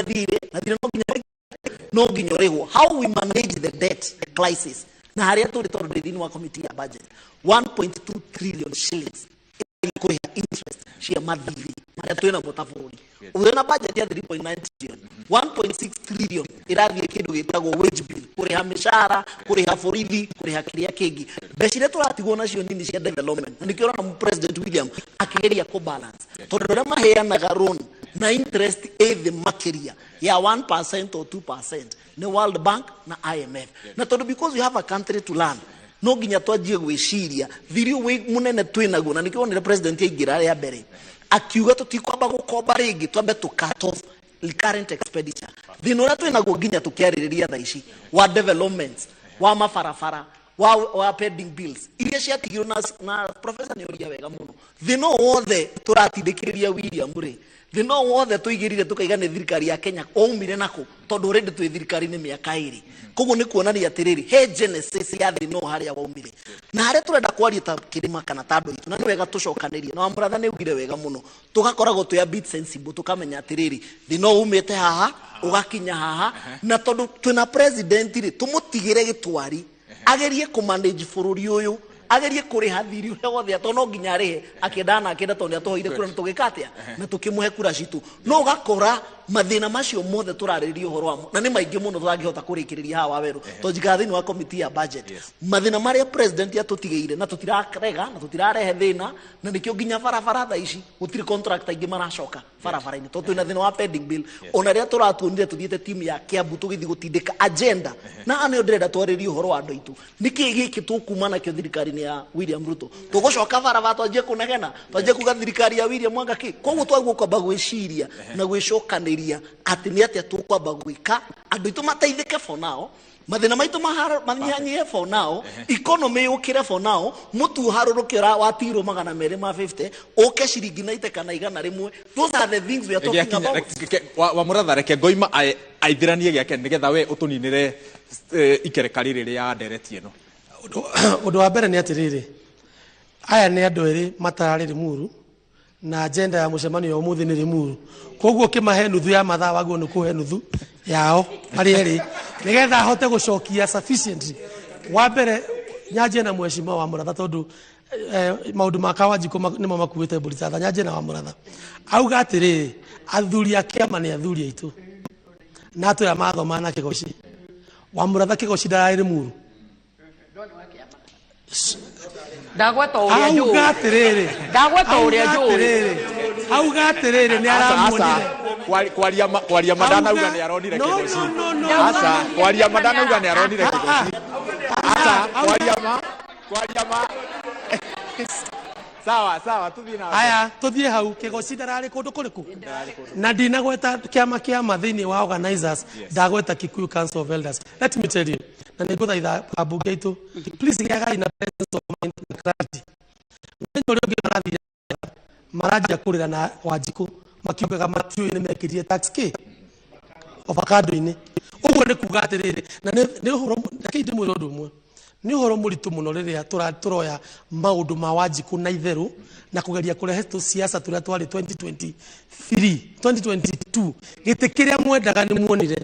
no ginyorego how we manage the debt crisis na haria tuli thini wa committee ya budget 1.2 trillion shillings kuriha interest shia madhiri maria twina botafuri uthena budget ya 3.9 trillion 1.6 trillion irathie kindu gitagwo wage bill kuriha mishara kuriha borithi kuriha kiria kingi becire turatigwo nacio nini cia development na nikio na President William akigeria ku balance tondu ria maheanaga loan na interest the makiria ya 1% or 2% ni World Bank na IMF na tondu because we have a country to learn no ginya twajie gwiciria thirio we munene twinaguo na nikio ni president yaingira ya mbere akiuga tutikwamba gukomba ringi twambe to cut off current expenditure thinora twinaguo ginya tukiaririria tha ici wa developments wa mafarafara wa pending bills iria ciatigirwo na professor nioria wega muno thino wothe turatindikiriria William ri thino wothe tuigirire tukaiga ni thirikari ya Kenya oumire nako tondu rendi twi thirikari ni miaka iri koguo ni kuonania atiriri he genesis ya thino haria waumire na haria turenda kwaria ta kirima kana tando itu na ni wega tucokanirie na Muratha ni ugire wega muno tugakoragwo tu a bit sensible tukamenya atiriri thino umite haha ugakinya haha na tondu twina president ri tumutigire gitwari agerie ku manage bururi uyu agerie kuriha thiri uria wothe atono nginya rihe akendana akenda tondu atohoire kura tugikatia na tukimuhe kura citu no gakora mathina macio mothe turaririo horo wamo na ni maingi muno turangihota kurikiriria hawa weru tonjika thini wa committee ya budget mathina maria president atutigeire na tutirakrega na tutirarehe thina na nikio nginya barabara tha ici gutiri contract ingi maracoka barabara ini tondu ina thina wa pending bill ona ria turatuonire tuthiete timu ya Kiambu tugithi gutindika agenda na ane ndirenda twaririo horo wa andu itu niki giki tukumana kio thirikari ya William Ruto tugucoka barabara twajie kunegena twajie kuga thirikari ya William Mwangaki koguo twaguo kwamba gwiciria na gwicokaniria ati ni atia tukwamba gwika andu itu mateithike for now mathina maitu manyihanyie for now economy yukire for now mutu harurukira watiro 250 oke shiringi naite kana igana rimwe those are the things we are talking about wa Muratha reke ngoima aithiranie giake nigetha we utuninire ikerekari riri ya ndereti ino undu wa mbere ni atiriri aya ni andu eri matarari rimuru na agenda ya mucemanio umuthi ni rimuru koguo kimahe nuthu ya mathaa waguo ni kuhe nuthu yao ari eri nigetha hote gucokia sufficiently wa mbere nyaje na mheshimiwa wa Muratha tondu maundu maka Wanjiko nimo makuite Burithatha nyaje na wa Muratha auga atiriri athuri akiama ni athuri aitu na atu ya mathoma na kigoci wa Muratha kigoci ndarari rimuru ndagweta uria njuu auga atiriri ndagweta uria njuu auga atiriri ni aramuonire kwaria madana uga ni aronire kigoci asa kwaria madana uga ni aronire kigoci asa kwaria ma sawa tuthie na aya tuthie hau kigoci ndarari kundu kuriku na ndinagweta kiama thini wa organizers ndagweta Kikuyu Council of Elders. Let me tell you na niguthaitha abunge itu please giaga ina presence of mind na clarity ndio ngi marathia kurira na Wanjiko makiugaga matio ni mekirie tax ki avocado ini uguo ni kuga atiriri na ni horo ndakindi mwiro ndu mwe ni horo muritu muno riria turoya maundu ma Wanjiko na itheru na kugeria kurehe tu siasa turia twari 2022 gitikiria mwendaga ni muonire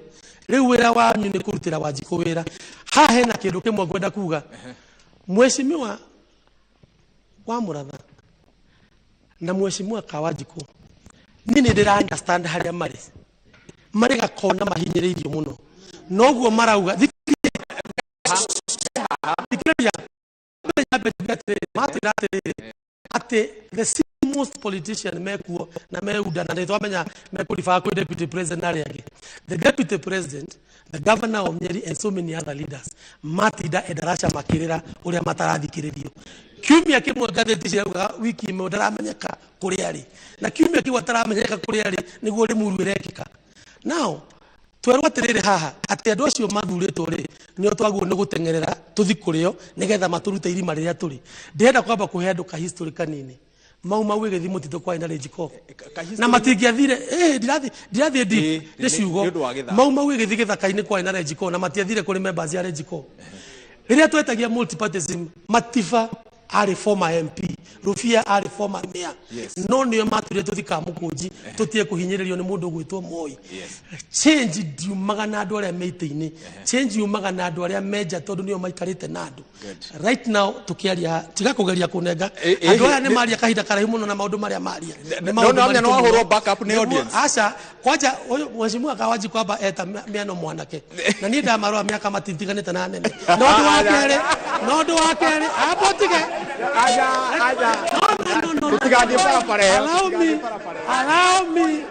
riu wira wanyu ni kurutira Wanjiko wira ha hena kindu kimwe ngwenda kuga mheshimiwa wa Muratha na mheshimiwa ka Wanjiko nini ndira understand haria mari gakona mahinyiririo muno noguo marauga the most politician mekuo na meuda na ndetwa menya mekurifa kwa deputy president ariage the deputy president, the governor of Nyeri and so many other leaders matida edarasha makirira uria matarathikiririo kiumia kimwe gatheti cia wiki imwe ndaramenyeka kuri ari na kiumia kiwa taramenyeka kuri ari niguo rimuru irekika now twerwa tirire haha ati andu acio mathuritwo ri nio twaguo ni gutengerera tuthi kurio nigetha maturute irima riria turi ndenda kwamba kuhe andu ka history kanini mau ige thimu tito kwa ina rejiko na matingiathire ndirathi ndi ciugo mau ige thige thakaini kwa ina rejiko na matiathire kuri members ya rejiko riria twetagia multipartyism matifa ari former MP Rufia ari former mayor no nio maturire tuthika mukunji tutie kuhinyiririo ni mundu gwitwo Moi change diumaga na andu aria meite-ini change yumaga na andu aria menja tondu nio maikarite na andu right now tukiaria tiga kugeria kunenga andu aya ni maria kahinda karaihu muno na maundu maria maria no wahurwo backup ni audience acha kwaja mheshimiwa Kawaji kwamba eta miano mwanake na ni ndamarwa miaka matintiganite na nene no ndo wakere apotige aja no tutiganie parapara allow me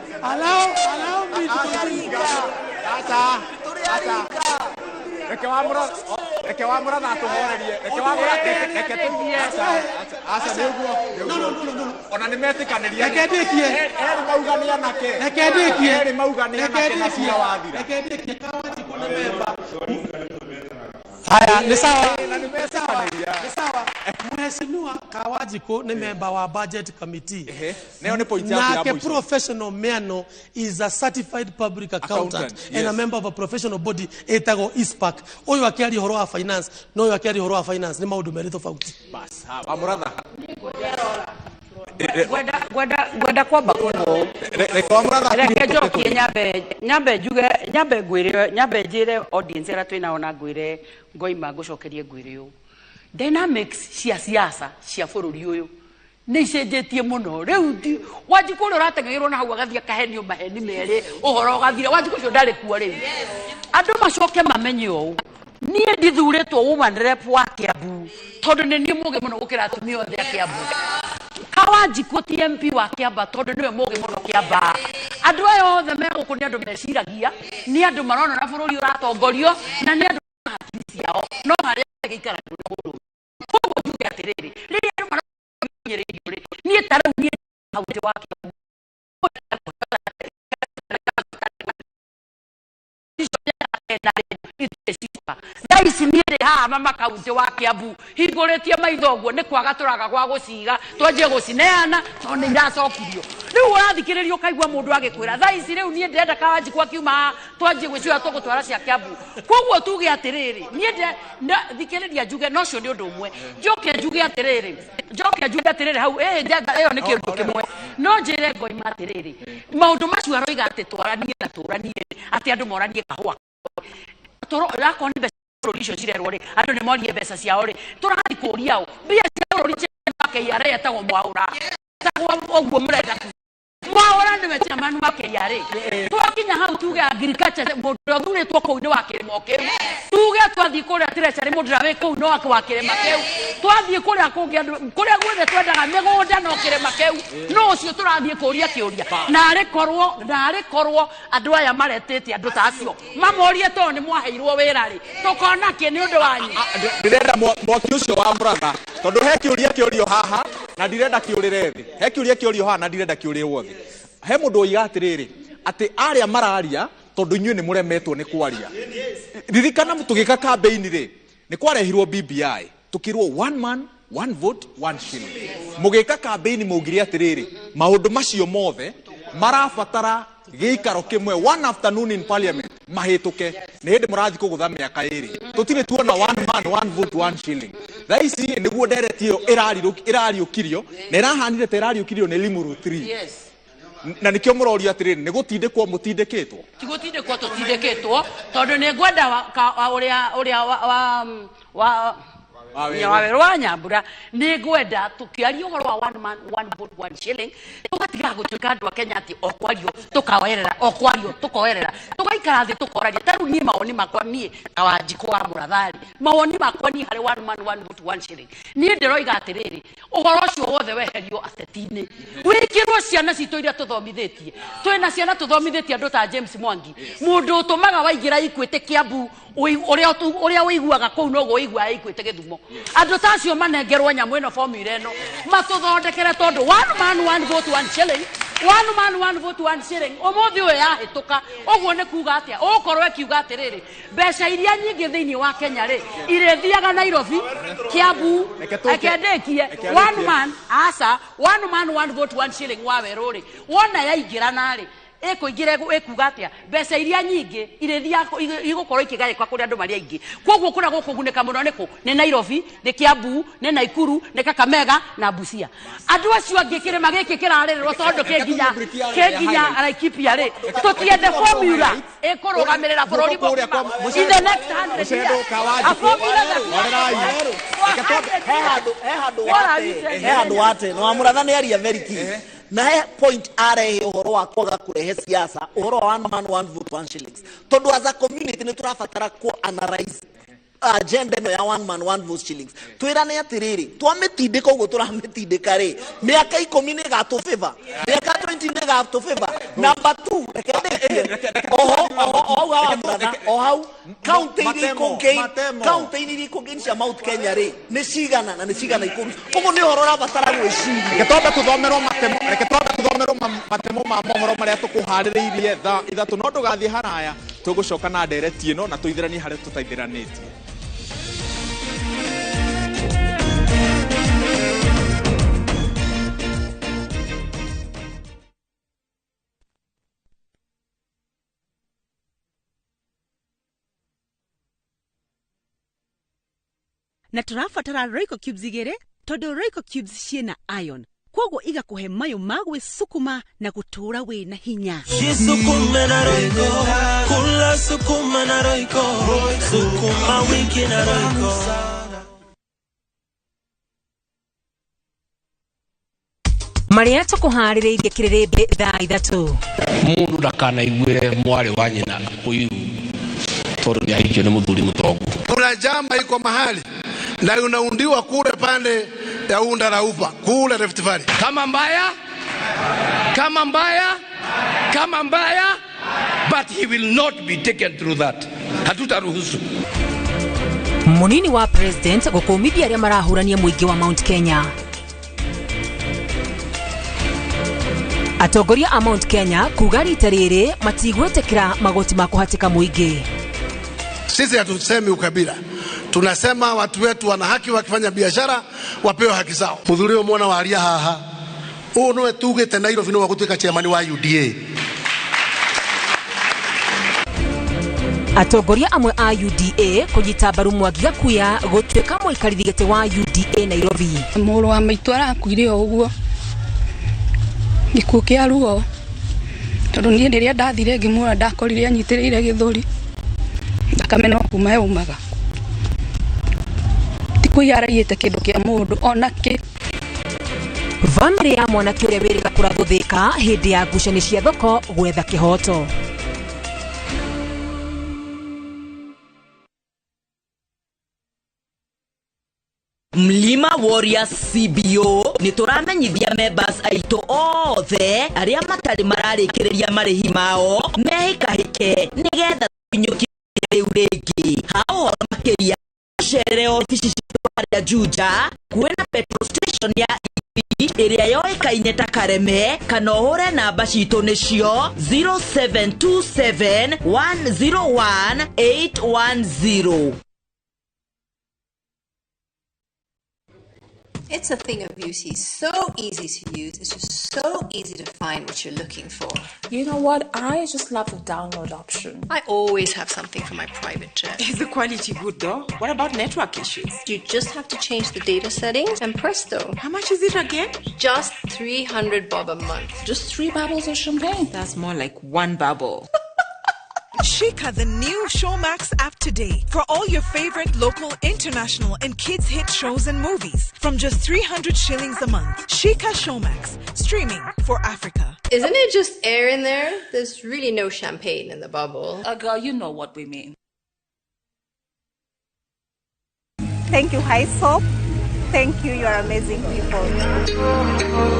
Reke wa mura na tuhorerie reke tugie acha niguo ona ni metikaniria reke ndikie eri maugania nake na cia wathira reke ndikie Kawaji kuna memba haya ni sawa mheshimiwa Kawaji ko ni member wa budget committee neo ni point yake na ke professional meano is a certified public accountant and a member of a professional body etago ISPAC oyo akiari horo wa finance no oyo akiari horo wa finance ni maundu merito tofauti bas hapa muratha gwenda kwamba kuno reke njokie nyambe ngwire nyambe njire audience ra twina ona ngwire ngoima ngucokerie ngwire u dynamics cia siasa cia bururi uyu ni cenjetie muno riu Wanjiku uri urateng'eirwo na hau agathia kahenio maheni meri uhoro gathira Wanjiku cio ndari kuo riu andu macoke mamenye u nie ndithuritwo woman rep wa Kiambu tondu ni nie muge muno gukira atumia othe a Kiambu Wanjiku ti MP wa Kiamba tondu niwe muge muno Kiamba andu ayo othe meguku ni andu meciragia ni andu marona na bururi uratongorio na ni andu ciao no haria gikara nguru koguo njuge atiriri riria andu maronyeririo ni taru ni hauti wa Kiambu Daisi niere ha mama kaunti wa Kiambu hinguritie maithoguo ni kwaga turaga gwa guciga twanjie gucineana no ni iracokirio riu urathikiririo kaigua mundu agikwira daisi riu nie ndenda Kawaji kwa kiuma twanjie guciwa tugutwara cia Kiambu koguo tuge atiriri nie thikiriria njuge no cio ni undu umwe njoke njuge atiriri hau ndenda iyo ni kindu kimwe no njire ngoima atiriri maundu macio aroiga ati twaranie na turanie ati andu moranie kahua rako ni besa icio cirerwo ri andu ni morie mbeca ciao ri turathi kuria u mbia cia bururi KRA etagwo Mwaura etagwo oguo murenda Mwaura ni wecha manu ma KRA twakinya hau tuge agriculture mundu thuritwo kuu ni wa kirimo kiu tuge twathi kuria treasury mundu rawe kuu no wa kirima kiu twathi kuria kungi andu kuria guothe twendaga migunda no kirima kiu no ucio turathi kuria kiuria na ari korwo andu aya maretete andu ta acio mamorie to ni mwaheirwo wira ri tukona ki ni undu wanyu ndirenda mwaki ucio wa muratha tondu he kiurio haha na ndirenda kiurire thi he kiurio haha na ndirenda kiurirwo thi he mundu oiga atiriri ati aria mararia tondu inyuĩ ni muremetwo ni kwaria ririkana tugika campaign ri ni kwarehirwo BBI tukirwo one man one vote one shilling mugika campaign mugire atiriri maundu macio mothe marabatara giikaro kimwe one afternoon in parliament mahituke ni hindi murathi kugutha miaka iri tutire tuona one man one vote one shilling raisi niguo nderetio irariukirio na irahanire ta irariukirio ni Limuru 3 yes na nikio muroria atiriri ni gutindikwo mutindikitwo tigutindikwo tutindikitwo tondu ni ngwenda uria Waweru wa Nyambura nĩ ngwenda tũkĩaria ũhoro wa one man one vote one shilling tũgatiga gũtuĩka andũ a Kenya atĩ okwario tũkoerera tũgaikara thĩ tũkoraria tarĩu niĩ mawoni makwa niĩ Wanjikũ wa Mũrathari mawoni makwa niĩ harĩ one man one vote one shilling niĩ ndĩroiga atĩrĩrĩ ũhoro ũcio wothe weherio ateti-inĩ wĩkĩrwo ciana citũ iria tũthomithĩtie twĩna ciana tũthomithĩtie andũ ta James Mwangi mũndũ ũtũmaga waingĩra Equity Kiambu ũrĩa ũiguaga kũu noguo ũiguaga Equity Gĩthumo andũ ta acio manengerwo nyamũ ĩno formula ĩno matũthondekere tondũ one man one vote one shilling one man one vote one shilling ũmũthĩ ũyũ yahĩtũka ũguo nĩ kuuga atĩa ũgũkorwo ĩkiuga atĩrĩrĩ mbeca iria nyingĩ thĩinĩ wa Kenya rĩ irĩthiaga Nairobi Kiambu akendĩkie one man one vote one shilling Waweru rĩ wona yaingĩrana rĩ ĩkũingĩra ĩkuga atĩa mbeca iria nyingĩ igũkorwo ikĩgayĩkwo kũrĩ andũ marĩa aingĩ koguo kũrĩa gũkũgunĩka mũno nĩkũ nĩ Nairobi nĩ Kiambu nĩ Naikuru nĩ Kakamega na Busia andũ acio angĩ kĩrĩma gĩkĩ kĩrarĩrĩrwo tondũ kĩnginya Laikipia rĩ tũtiende formula ĩkũrũgamĩrĩra bũrũri in the next 100 years a formula he handũ wate no Mũratha nĩ aria very key na he point arehe ũhoro wa kwaga kũrehe siasa ũhoro wa one man one vote one shillings tondu as a community nĩ tũrabatara ku analyze agenda ĩno ya one man one vote shillings twĩrane atĩrĩrĩ twamĩtindĩka ũguo tũramĩtindĩka rĩ mĩaka 10 nĩ ĩgatũ favor mĩaka 20 nĩ ĩgatũ favor number 2 o hau county iria ikũngĩ cia Mount Kenya rĩ nĩ cigana na nĩ cigana ikũmi ũguo nĩ ũhoro ũrabatara gwĩciria reke twambe tũthomerwo matemo ma mohoro marĩa tũkũharĩrĩirie thaa ithatũ no ndũgathiĩ haraya tũgũcoka na ndereti ĩno na tũithĩranie harĩa tũtaithĩranĩtie. Na tũrabatara Royco Cubes igĩrĩ tondũ Royco Cubes ciĩna iron kwoguo igakũhe mayũ ma gwĩsukuma na gũtũũra wĩna hinya. Sukuma na Royco, kula sukuma na Royco, sukuma wiki na Royco. Marĩa tũkũharĩrĩirie kĩrĩrĩmbĩ thaa ithatũ. Mũndũ ndakanaiguĩre mwarĩ wa nyina ũyũ tondũ nĩ ahikio nĩ mũthuri mũtongu. Kuna jamba iko mahali na unaundiwa kule pande ya Undaraupa kule Rift Valley. Kama mbaya, but he will not be taken through that. Hatutaruhusu. Munini wa president gũkũmithia arĩa marahũrania mũingĩ wa Mount Kenya. Atongoria a Mount Kenya kuga rita rĩrĩ matigwĩtĩkĩra magoti ma kũhatĩka mũingĩ. Sisi hatusemi ukabila. Tunasema watu wetu wana haki wakifanya biashara wapewe haki zao. Mudhuri mwana wa aria haha. Nowe tugĩte Nairobi no gũtuĩka chairman wa UDA. Atongoria amwe a UDA kũnyita mbaru Mwangi Gakuya gũtuĩka mũikarĩri gĩtĩ wa UDA Nairobi. Mũrũ wa maitũ arakuire ũguo. Gĩkuũ kĩa ruo. Tondũ niĩ rĩrĩa ndathire ngĩmũra ndakorire anyitĩrĩire gĩthũri. Ndakamena kuma yumaga. Tikũyarĩte kĩndũ kĩa mũndũ onake. Famĩlĩ ya mwanake ũrĩa wĩrĩga kũrathũthĩka hĩndĩ ya ngucanio cia thoko gwetha kĩhoto. Mlima Warriors CBO ni tũramenyithia members aitũ othe arĩa matarĩ mararĩkĩrĩria marĩhi mao mehĩkahĩke nĩgetha tũkinyũkie rĩu rĩngĩ. Ha ũhoro makĩria cere ofici cia Juja kwĩna petrol station ya ĩrĩa yoĩkaine ta Kareme kana ũhũre namba citũ nĩcio 0727 101 810. It's a thing of beauty, so easy to use. It's just so easy to find what you're looking for. You know what? I just love the download option. I always have something for my private jet. Is the quality good though? What about network issues? You just have to change the data settings and presto. How much is it again? Just 300 bob a month. Just 3 bubbles of champagne. That's more like 1 bubble. Shika the new Showmax app today for all your favorite local, international, and kids hit shows and movies from just 300 shillings a month. Shika Showmax, streaming for Africa. Isn't it just air in there? There's really no champagne in the bubble. Girl, you know what we mean. Thank you, High Soap. Thank you, you are amazing people.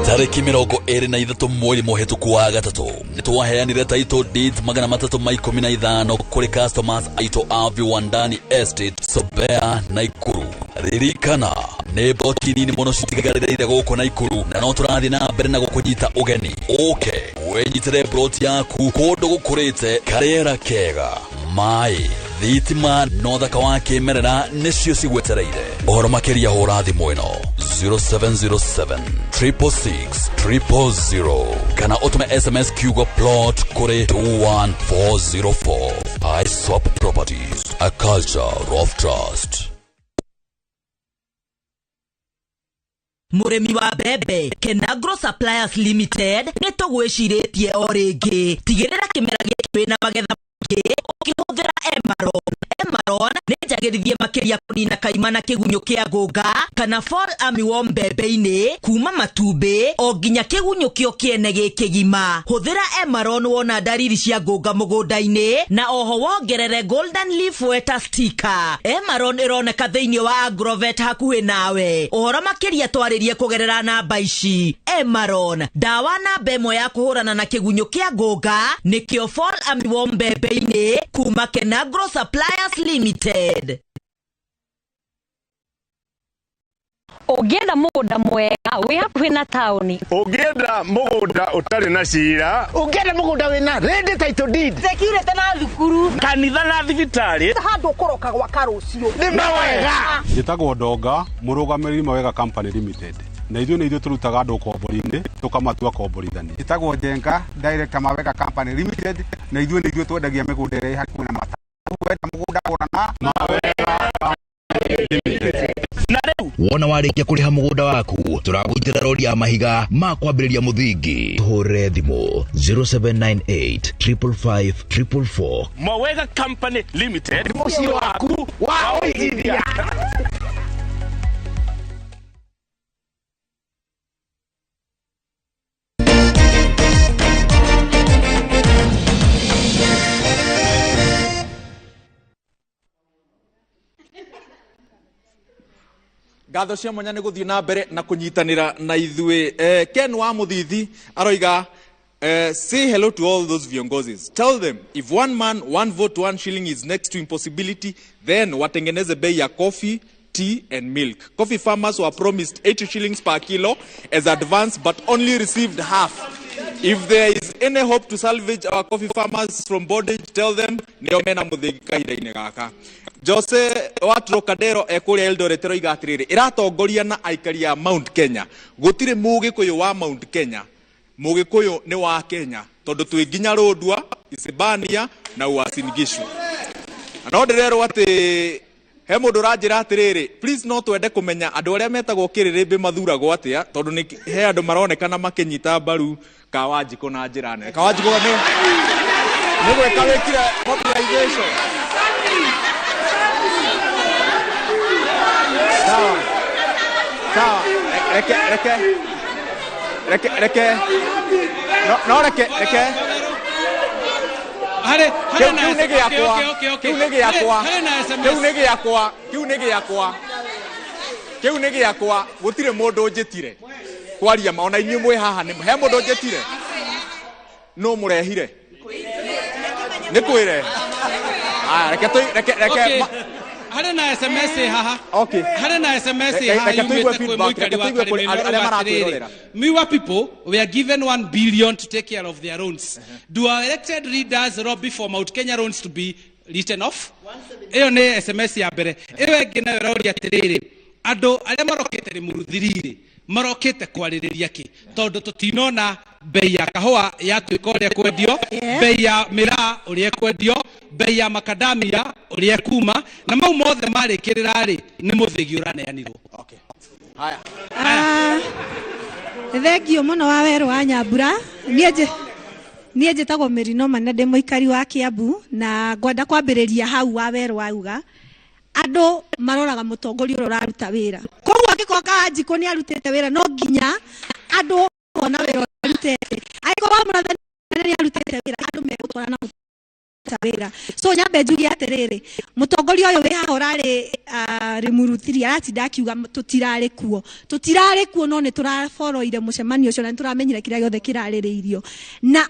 Tariki mirongo eri na ithatu mweri muhituku wa gatatu nitwaheanire title deed 315 kuri customers aito a Viwandani Estate Sobea Naikuru. Ririkana nebo kinini muno citigarire guko Naikuru na no turathi na mbere na gukunyita ugeni. Okay, wenyitire plot yaku kundu gukurite karera kega mai thitima no thaka wa kimerera nicio cigwetereire. Ohoro makiria hura thimu ino 0707 666 000 kana utume SMS kiugo plot kuri 21404. ISOP Properties, a culture of trust. Muremi wa bebe Kenagro Suppliers Limited nitugwiciretie oringi tigirira kimera giki na magetha ukihuthira Emaron nijagirithie makiria kunina kaimana kigunyo kia gonga kana fall armyworm mbembe-ini kuma matumbi o nginya kigunyo kio kiene gikigima. Huthira Emaron wona dariri cia gonga mugunda-ini na oho wongerere golden leaf weta sticker. Emaron ironeka thiini wa Agrovet hakuhi nawe. Ohoro makiria twaririe kugerera namba ici. Emaron dawa namba imwe ya kuhurana na kigunyo kia gonga nikio fall armyworm mbembe-ini kuma Kenagro Suppliers Limited. Ugenda mugunda mwega wi hakuhi na tauni. Ugenda mugunda utari na cira. Ugenda mugunda wina ready title deed. Sekirete na thukuru. Kanitha na thibitari. Handu ukoroka gwa karucio. Ni mawega. Njitagwo Ndonga, murugamiri Mawega Company Limited. Na ithuĩ turutaga andũ kombori-inĩ tukamatua komborithani. Njitagwo Njenga, director Mawega Company Limited. Na ithuĩ twendagia mĩgũnda ĩrĩa hakuhĩ na mata. Wenda mũgũnda ũrana Mawega Limited. Wona warikia kuriha mugunda waku turagwitira rori ya mahiga ma kwambiriria muthingi. Tuhure thimu 0798 555 444. Mawega Company Limited muci waku wa uigithia. Gatho cia mwanya nĩ gũthiĩ na mbere na kũnyitanĩra na ithuĩ. Ken wa Mũthithi aroiga say hello to all those viongozis. Tell them if one man, one vote, 1 shilling is next to impossibility, then watengeneze bei ya coffee, tea and milk. Coffee farmers were promised 80 shillings per kilo as advance but only received half. If there is any hope to salvage our coffee farmers from bondage, tell them nĩo mena mũthĩgi kahinda-inĩ gaka. Jose wa Trocadero ekuria Eldoret roiga atiriri iratongoria na aikari ya Mount Kenya. Gutire Mugikuyu wa Mount Kenya. Mugikuyu ni wa Kenya tondu twi nginya Rondua, Isebania na Uasin Gishu. No ndirero ati he mundu ranjira atiriri please no twende kumenya andu aria metagwo Kiririmbi mathuragwo atia tondu ni he andu maronekana makinyita mbaru Kawanjiko na njira nene. Kawanjiko ni gweka wikire mobilization. Sawa, reke. No, reke. Kiu nigi yakwa gutire mundu njitire kwaria maona inyu mwe haha ni he mundu njitire no murehire ni kwire reke Hare na SMS haha. Okay. Hare na SMS haha yumete kwe mwikari wa Karimero. Miwa people were given 1 billion to take care of their loans. Do our elected leaders lobby for Mount Kenya loans to be written off? Eyo ne SMS ya mbere. Eyo egena rori atiriri. Ando aria marokete ni muruthirire. Marokete kwaririria ki. Tondu tutinona bei ya kahua ya twikoria kwendio, bei ya miraa uria kwendio, bei ya makadamia uria kuma na mau mothe marikirira ri ni muthigi uraneanirwo. Okay. Haya. Thengio muno wa weru wa Nyambura. Nie Niĩ njĩtagwo Merino Mana ndĩ mũikari wa Kiambu na ngwenda kwambĩrĩria hau Waweru auga andũ maroraga mũtongoria ũrĩa ũraruta wĩra. Koguo angĩkorwo Kanjikũ nĩ arutĩte wĩra no nginya andũ ona wĩra ũrĩa arutĩte. Angĩkorwo Mũrathe nĩ arutĩte wĩra andũ megũtwara na wĩra. So nyambe njuge atĩrĩrĩ, mũtongoria ũyũ wĩ haha ũrarĩ Rimurutiri aratinda akiuga tũtirarĩ kuo no nĩ tũraforoire mũcemanio ũcio na nĩ tũramenyire kĩrĩa gĩothe kĩrarĩrĩirio. Na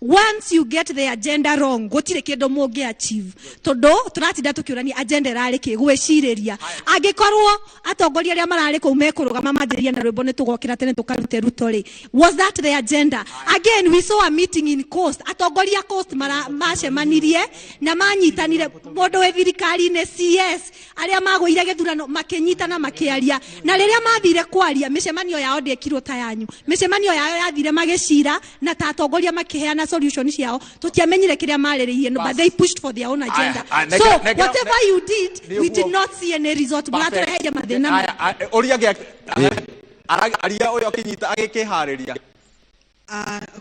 once you get the agenda wrong, gũtirĩ kĩndũ mũngĩ achieve. Tondũ tũratinda tũkĩũrania agenda ĩrarĩ kĩ gwĩcirĩria. Angĩkorwo atongoria arĩa mararĩ kũu mekũrũgama manjĩrĩria na rwĩmbo nĩ tũgokĩra tene tũkarute ruto rĩ. Was that the agenda? Again, we saw a meeting in Coast. Atongoria Coast macemanirie na manyitanire mũndũ wĩ thirikari-inĩ CS arĩa magũire gĩthurano makĩnyitana makĩaria. Na rĩrĩa mathire kwaria mĩcemanio yao ndĩekirwo ta yanyu. Mĩcemanio yao yathire magĩcira na ta atongoria makĩheana solutions yao tutiamenyire kiria marĩrĩirie but they pushed for their own agenda. So whatever you did we did not see any result. Mũratũreheire mathĩna. Ũria gĩa aria ũyũ akinyita agĩkĩharĩria.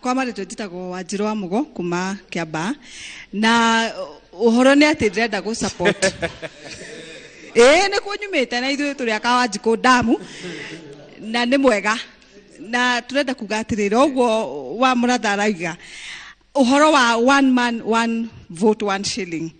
Kwa marĩtwa njĩtagwo Wanjirũ wa Mũgo kuma Kiambaa na ũhoro nĩ atĩ ndĩrenda gũ support. Nĩ kũnyumĩte na ithuĩ tũrĩ Kanjikũ damu na nĩ mwega na turenda kuga atĩrĩrĩ ũguo wa Mũrathe arauga uhoro wa one man one vote one shilling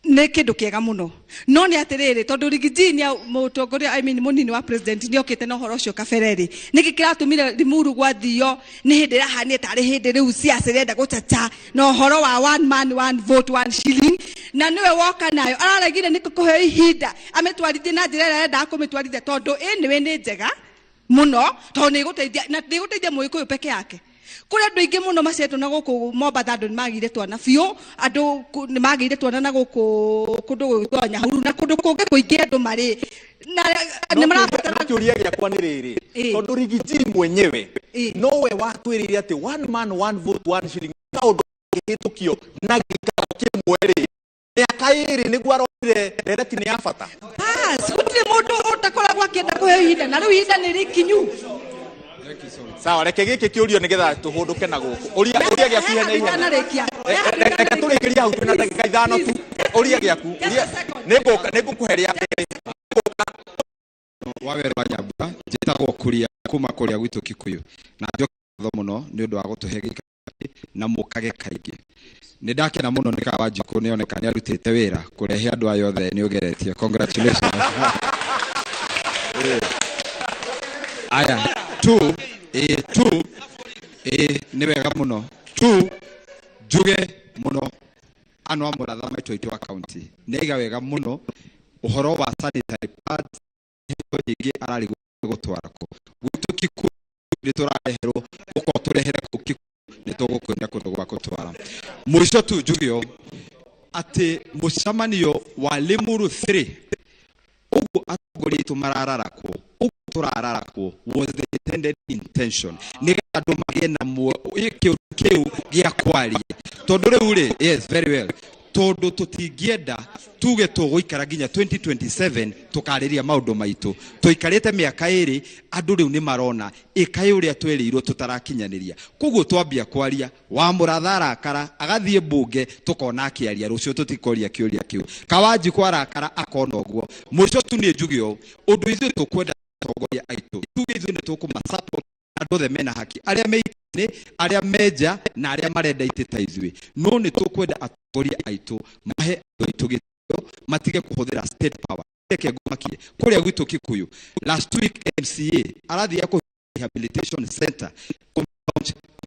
nĩ kĩndũ kĩega mũno no nĩ atĩrĩrĩ tondũ Rigiji nĩ mũtongoria mũnini wa president nĩ okĩte na ũhoro ũcio kabereri nĩkĩ kĩratũmire Limuru gwathio nĩ hĩndĩ ĩrahania tarĩ hĩndĩ rĩu siasa irenda gũtata na ũhoro wa one man one vote one shilling na niwe woka nayo araregire nĩ kũheo ihinda ametwarithie na njĩra ĩrĩa arenda kũmĩtwarithia tondũ nĩwe nĩ njega muno tondũ nĩ gũteithia Mũgĩkũyũ peke yake. Kuri andũ aingĩ mũno macetwo na gũkũ Mombatha andũ nĩ magĩire twana biũ andũ nĩ magĩire twana na gũkũ kũndũ gwĩtwo Nyahururu na kũndũ kũngĩ kũingĩ andũ marĩ na nĩ marabatara kĩũria gĩakwa nĩ rĩrĩ tondũ Rigiji mwenyewe nowe watwĩrĩire atĩ one man one vote one shilling kaũndũ gĩhĩtũkio na gĩikaro kĩmwe rĩ mĩaka ĩrĩ nĩguo arorire ndereti nĩ ya bata. Gũtirĩ mũndũ ũtakoragwo akĩenda kũheo ihinda na rĩu ihinda nĩ rĩkinyu. Sawa reke gĩkĩ kĩũrio nĩgetha tũhũndũke na gũkũ. Ũria gĩaku hena ihenya. Reke tũrĩkĩrie hau twĩna ndagĩka ithano tu. Ũria gĩaku. Nĩngũkũheria Waweru wa Nyambura njĩtagwo Kuria kuma kũrĩa gwitũ Kikuyu na njoka mũno nĩ ũndũ wa gũtũhe gĩkari na mũkage kaingĩ. Nĩ ndakena mũno nĩ Kanjikũ nĩ oneka nĩ arutĩte wĩra kũrehe andũ aya othe nĩ ũgeretie. Congratulations. Aya two nĩ wega mũno njuge mũno ano a Mũrathe maitũ aitũ a county nĩ iga wega mũno ũhoro wa sanitary pads nyingĩ ararĩ gũtwara kũ gwitũ Kikuyu nĩ tũrareherwo ũko tũrehere kũ Kikuyu nĩ tũgũkwenda kũndũ gwa gũtwara. Mũico tu njugio atĩ mũcemanio wa Limuru 3 ũguo atongoria aitũ marararakwo tũrararakwo was the intended intention nĩgetha andũ magĩe na kĩu gĩa kwaria tondũ rĩu rĩ yes very well tondũ tũtingĩenda tuge tũgũikara nginya 2027 tũkarĩria maũndũ maitũ tũikarĩte mĩaka ĩrĩ andũ rĩu nĩ marona ĩkaĩ ũrĩa twĩrĩirwo tũtarakinyanĩria koguo twambia kwaria wa Mũrathe arakara agathiĩ mbunge tũkona akĩaria rũciũ tũtikoria kĩũria kĩu Kanjikũ arakara akona ũguo. Mũico tu nĩ njuge ũndũ ithuĩ tũkwenda atongoria aitũ tuge ithuĩ nĩ tũkũmasupport andũ othe mena haki arĩa meitĩ arĩa menja na arĩa marenda itĩ ta ithuĩ no nĩ tũkwenda atongoria aitũ mahe andũ aitũ gĩtĩo matige kũhũthĩra state power. Reke ngumakie kũrĩa gwitũ Kikuyu last week MCA arathiĩ kũ rehabilitation center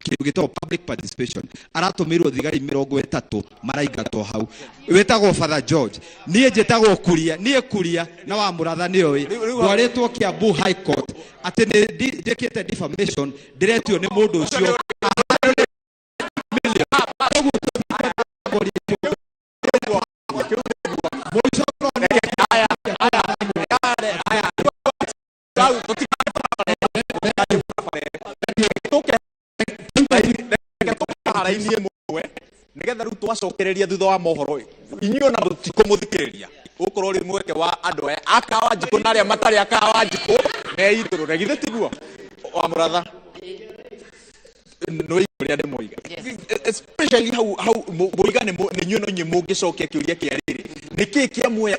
kĩndũ gĩtagwo public participation aratũmĩrwo thigari 30 maraingatwo hau wetagwo Father George niĩ njĩtagwo Kuria na wa Mũrathe nĩ oĩ ndwarĩtwo Kiambu High Court atĩ nĩ ndĩkĩte defamation ndiretio nĩ mũndũ ũcio nĩgetha rĩu twacokereria thutha wa mohoro inyuĩ ona mũtikũmũthikĩrĩria ũkorwo rĩ mweke wa andũ aya a Kanjikũ na arĩa matarĩ a Kanjikũ meitũrũre githĩ tiguo wa Mũrathe no igore ande moiga especially how moiga ne nyuno nye mugicokia kiuria kia riri niki kia muya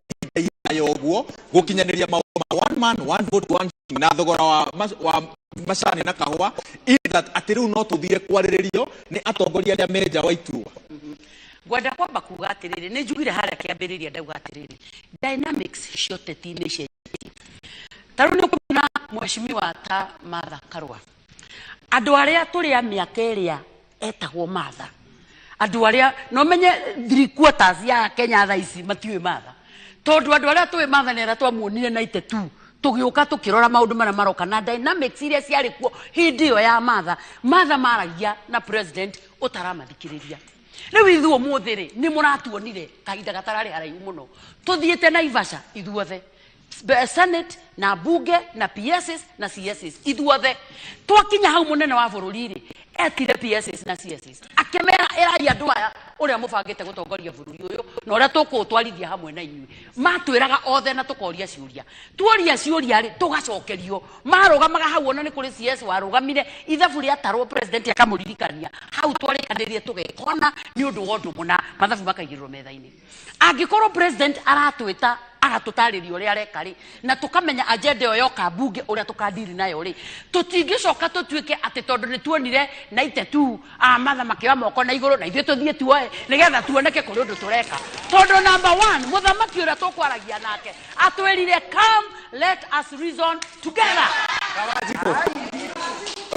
yo guo gukinyaniria one man one vote one na thogora wa macani na kahua that atiru no tuthire kwariririo ni atongoria aria menja wa iturwa gwenda kwamba kuga atiriri ni njugire haria kiambiriria ndauga atiriri dynamics cioteti ni cenjetie taru ni kumina mheshimiwa ta Martha Karua andu aria turi a miaka iria etagwo Martha andu aria no menye 3/4 ya Kenya tha ici matiwe Martha tondu andu aria tuwe Martha nera twamuonire 92 tugiuka tukirora maundu mara maroka na dynamics iria ciari kuo hindi yo ya Martha maragia na president utaramadikiriria riu ithuo muthiri ni muratuonire kahinda gatarari haraihu muno tuthiete Naivasha ithuothe Senate na bunge na PSS na CSS ithuothe twakinya hau munene wa bururi ri etire PSS na CSS akemera erari andu aya uria mubangite gutongoria bururi uyu na uria tukutwarithia hamwe na inyui matwiraga othe na tukoria ciuria tuoria ciuria ri tugacokerio marugamaga hau ona ni kuri CS warugamire ithabu ria tarwo president akamuririkania hau twarikanirie tugekona ni undu wondu muna mathabu makaigirwo metha-ini angikorwo president aratwita agatutaririo ria rekari na tukamenya agenda yo ka bunge uria tukadiri nayo ri tutingicoka tutuike ati tondu ni tuonire na itetu Martha makiwa moko na iguru na ithuĩ tuthie tuoe nigetha tuoneke kuri undu tureka tondu number 1 muthamaki uria tukwaragia nake atwirire come let us reason together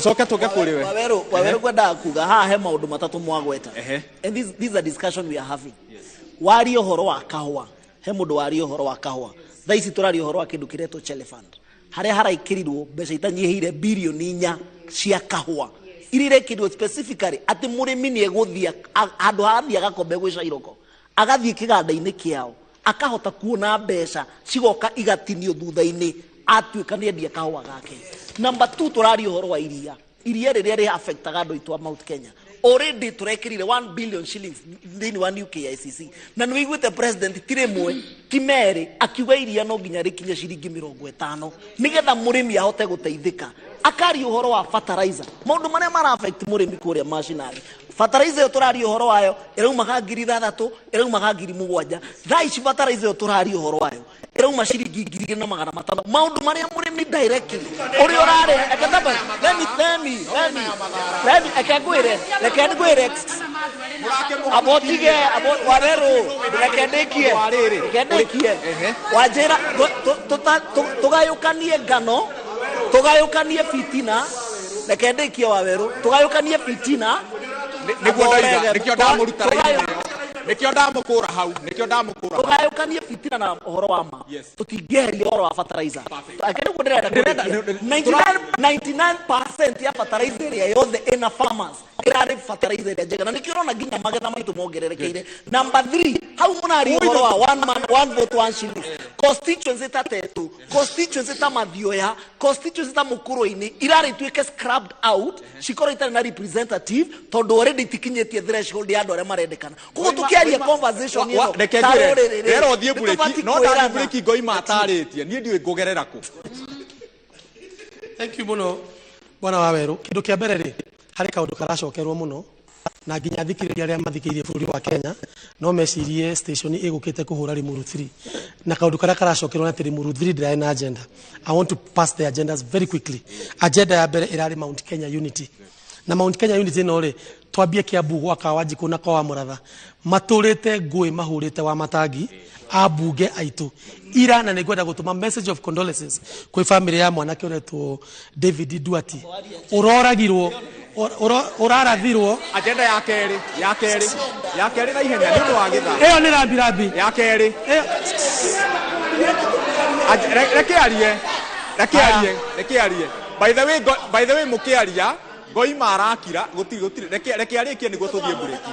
soka toka kuri we waweru kwenda kuga haha he maundu matatu mwagweta and this is a discussion we are having wari uhoro wa kahwa he mundu wari uhoro wa kahwa thaici turari uhoro wa kindu kiretwo Chele Fund haria haraikirirwo mbeca itanyihire bilioni 4 cia kahwa irire kindu specifically ati murimi ni eguthia andu hathia gakombe gwica iroko agathie kiganda-ini kiao akahota kuona mbeca cigoka igatinio thutha-ini atuika ni endia kahwa gake number 2 turari uhoro wa iria riria ri affectaga andu itwa Mount Kenya already turekirire 1 billion shillings thini wa new KICC na nĩ wiguĩte president tiremwe timeri akiuga iria no nginya rikinye ciringi 50 nigetha murimi ahote guteithika akari uhoro wa fertilizer maundu maria mara affect murimi kuria machinery fertilizer yo turari uhoro wayo irauma ngiri 3 irauma ngiri 7 thaici fertilizer yo turari uhoro wayo irauma ciringi 2,500 maundu maria murimi directly uri urare ekataba let me akagwire abotige wareru rekendekie wajera tugayukanie ngano tugayukanie fitina rekendekie waweru tugayukanie fitina nikio ndamuruta nikio ndamukura hau nikio ndamukura tugayukanie fitina na uhoro wa ma tutingeheria uhoro wa fertilizer akende kuendelea 99% ya fertilizer ya yothe ina farmers irari fertilizer ya jega na nikio na nginya magetha maitu mongererekeire number 3 hau munari uhoro wa one man one vote one shilling constituency tatetu constituency ta mathioya constituency ta mukuru-ini irari tuike scrubbed out cikoro itari na representative tondu already tikinyetie threshold ya andu aria marendekana kuko tukiaria conversation ino rero othie bureki no ndari bureki ngoi mataritie nie ndiwe ngugerera ku thank you muno bwana waweru kindu kia mbere ri hari kaundu karacokerwo muno na nginya thikiriria aria mathikirie bururi wa Kenya no mecirie station igukite kuhura Limuru 3 na kaundu karia karacokerwo na Limuru 3 ndira na agenda. I want to pass the agendas very quickly. Agenda ya mbere irari Mount Kenya Unity na Mount Kenya Unity no ri twambie Kiambu gwaka Wanjiku na kwa Muratha maturite ngui mahurite wa matangi abunge aitu ira na nigwenda gutuma message of condolences kwi family ya mwanake uretwo David Duati uroragirwo urarathirwo agenda ya keri na ihenya ni ndo agitha iyo ni rambi ya keri rekiarie by the way mukiaria ngoi marakira gutiri rekiarie kie niguo tuthie bureki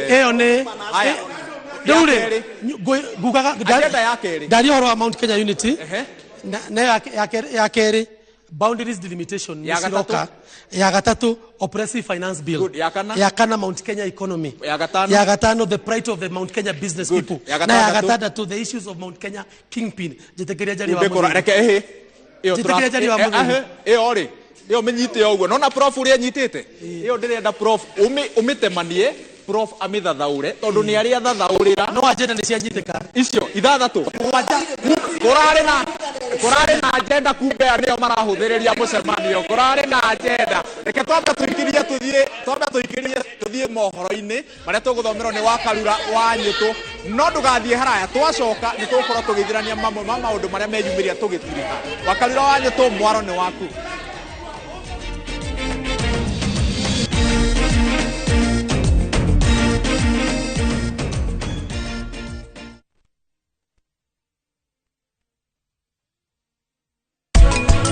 iyo ni Dure gugaga agenda ya keri ndari horo wa Mount Kenya Unity na ya keri boundaries delimitation nisiroka ya gatatu oppressive finance bill ya kana Mount Kenya economy ya gatano the plight of the Mount Kenya business people na ya gatatu the issues of Mount Kenya kingpin jitekeria jari wa reke iyo ori iyo menyite uguo nona prof uri anyitite iyo ndirenda prof umitemanie prof amithathaure tondu ni aria thathaurira no agenda ni cianyiteka icio ithathatu kurari na agenda kumbe anio marahuthiriria mucemanio kurari na agenda reke twambe tuikirie mohoro-ini maria tuguthomerwo ni wakarura wa nyutu no ndugathie haraya twacoka ni tugukorwo tugithirania mamwe ma maundu maria meyumiria tugitiriha wakarura wa nyutu mwaro ni waku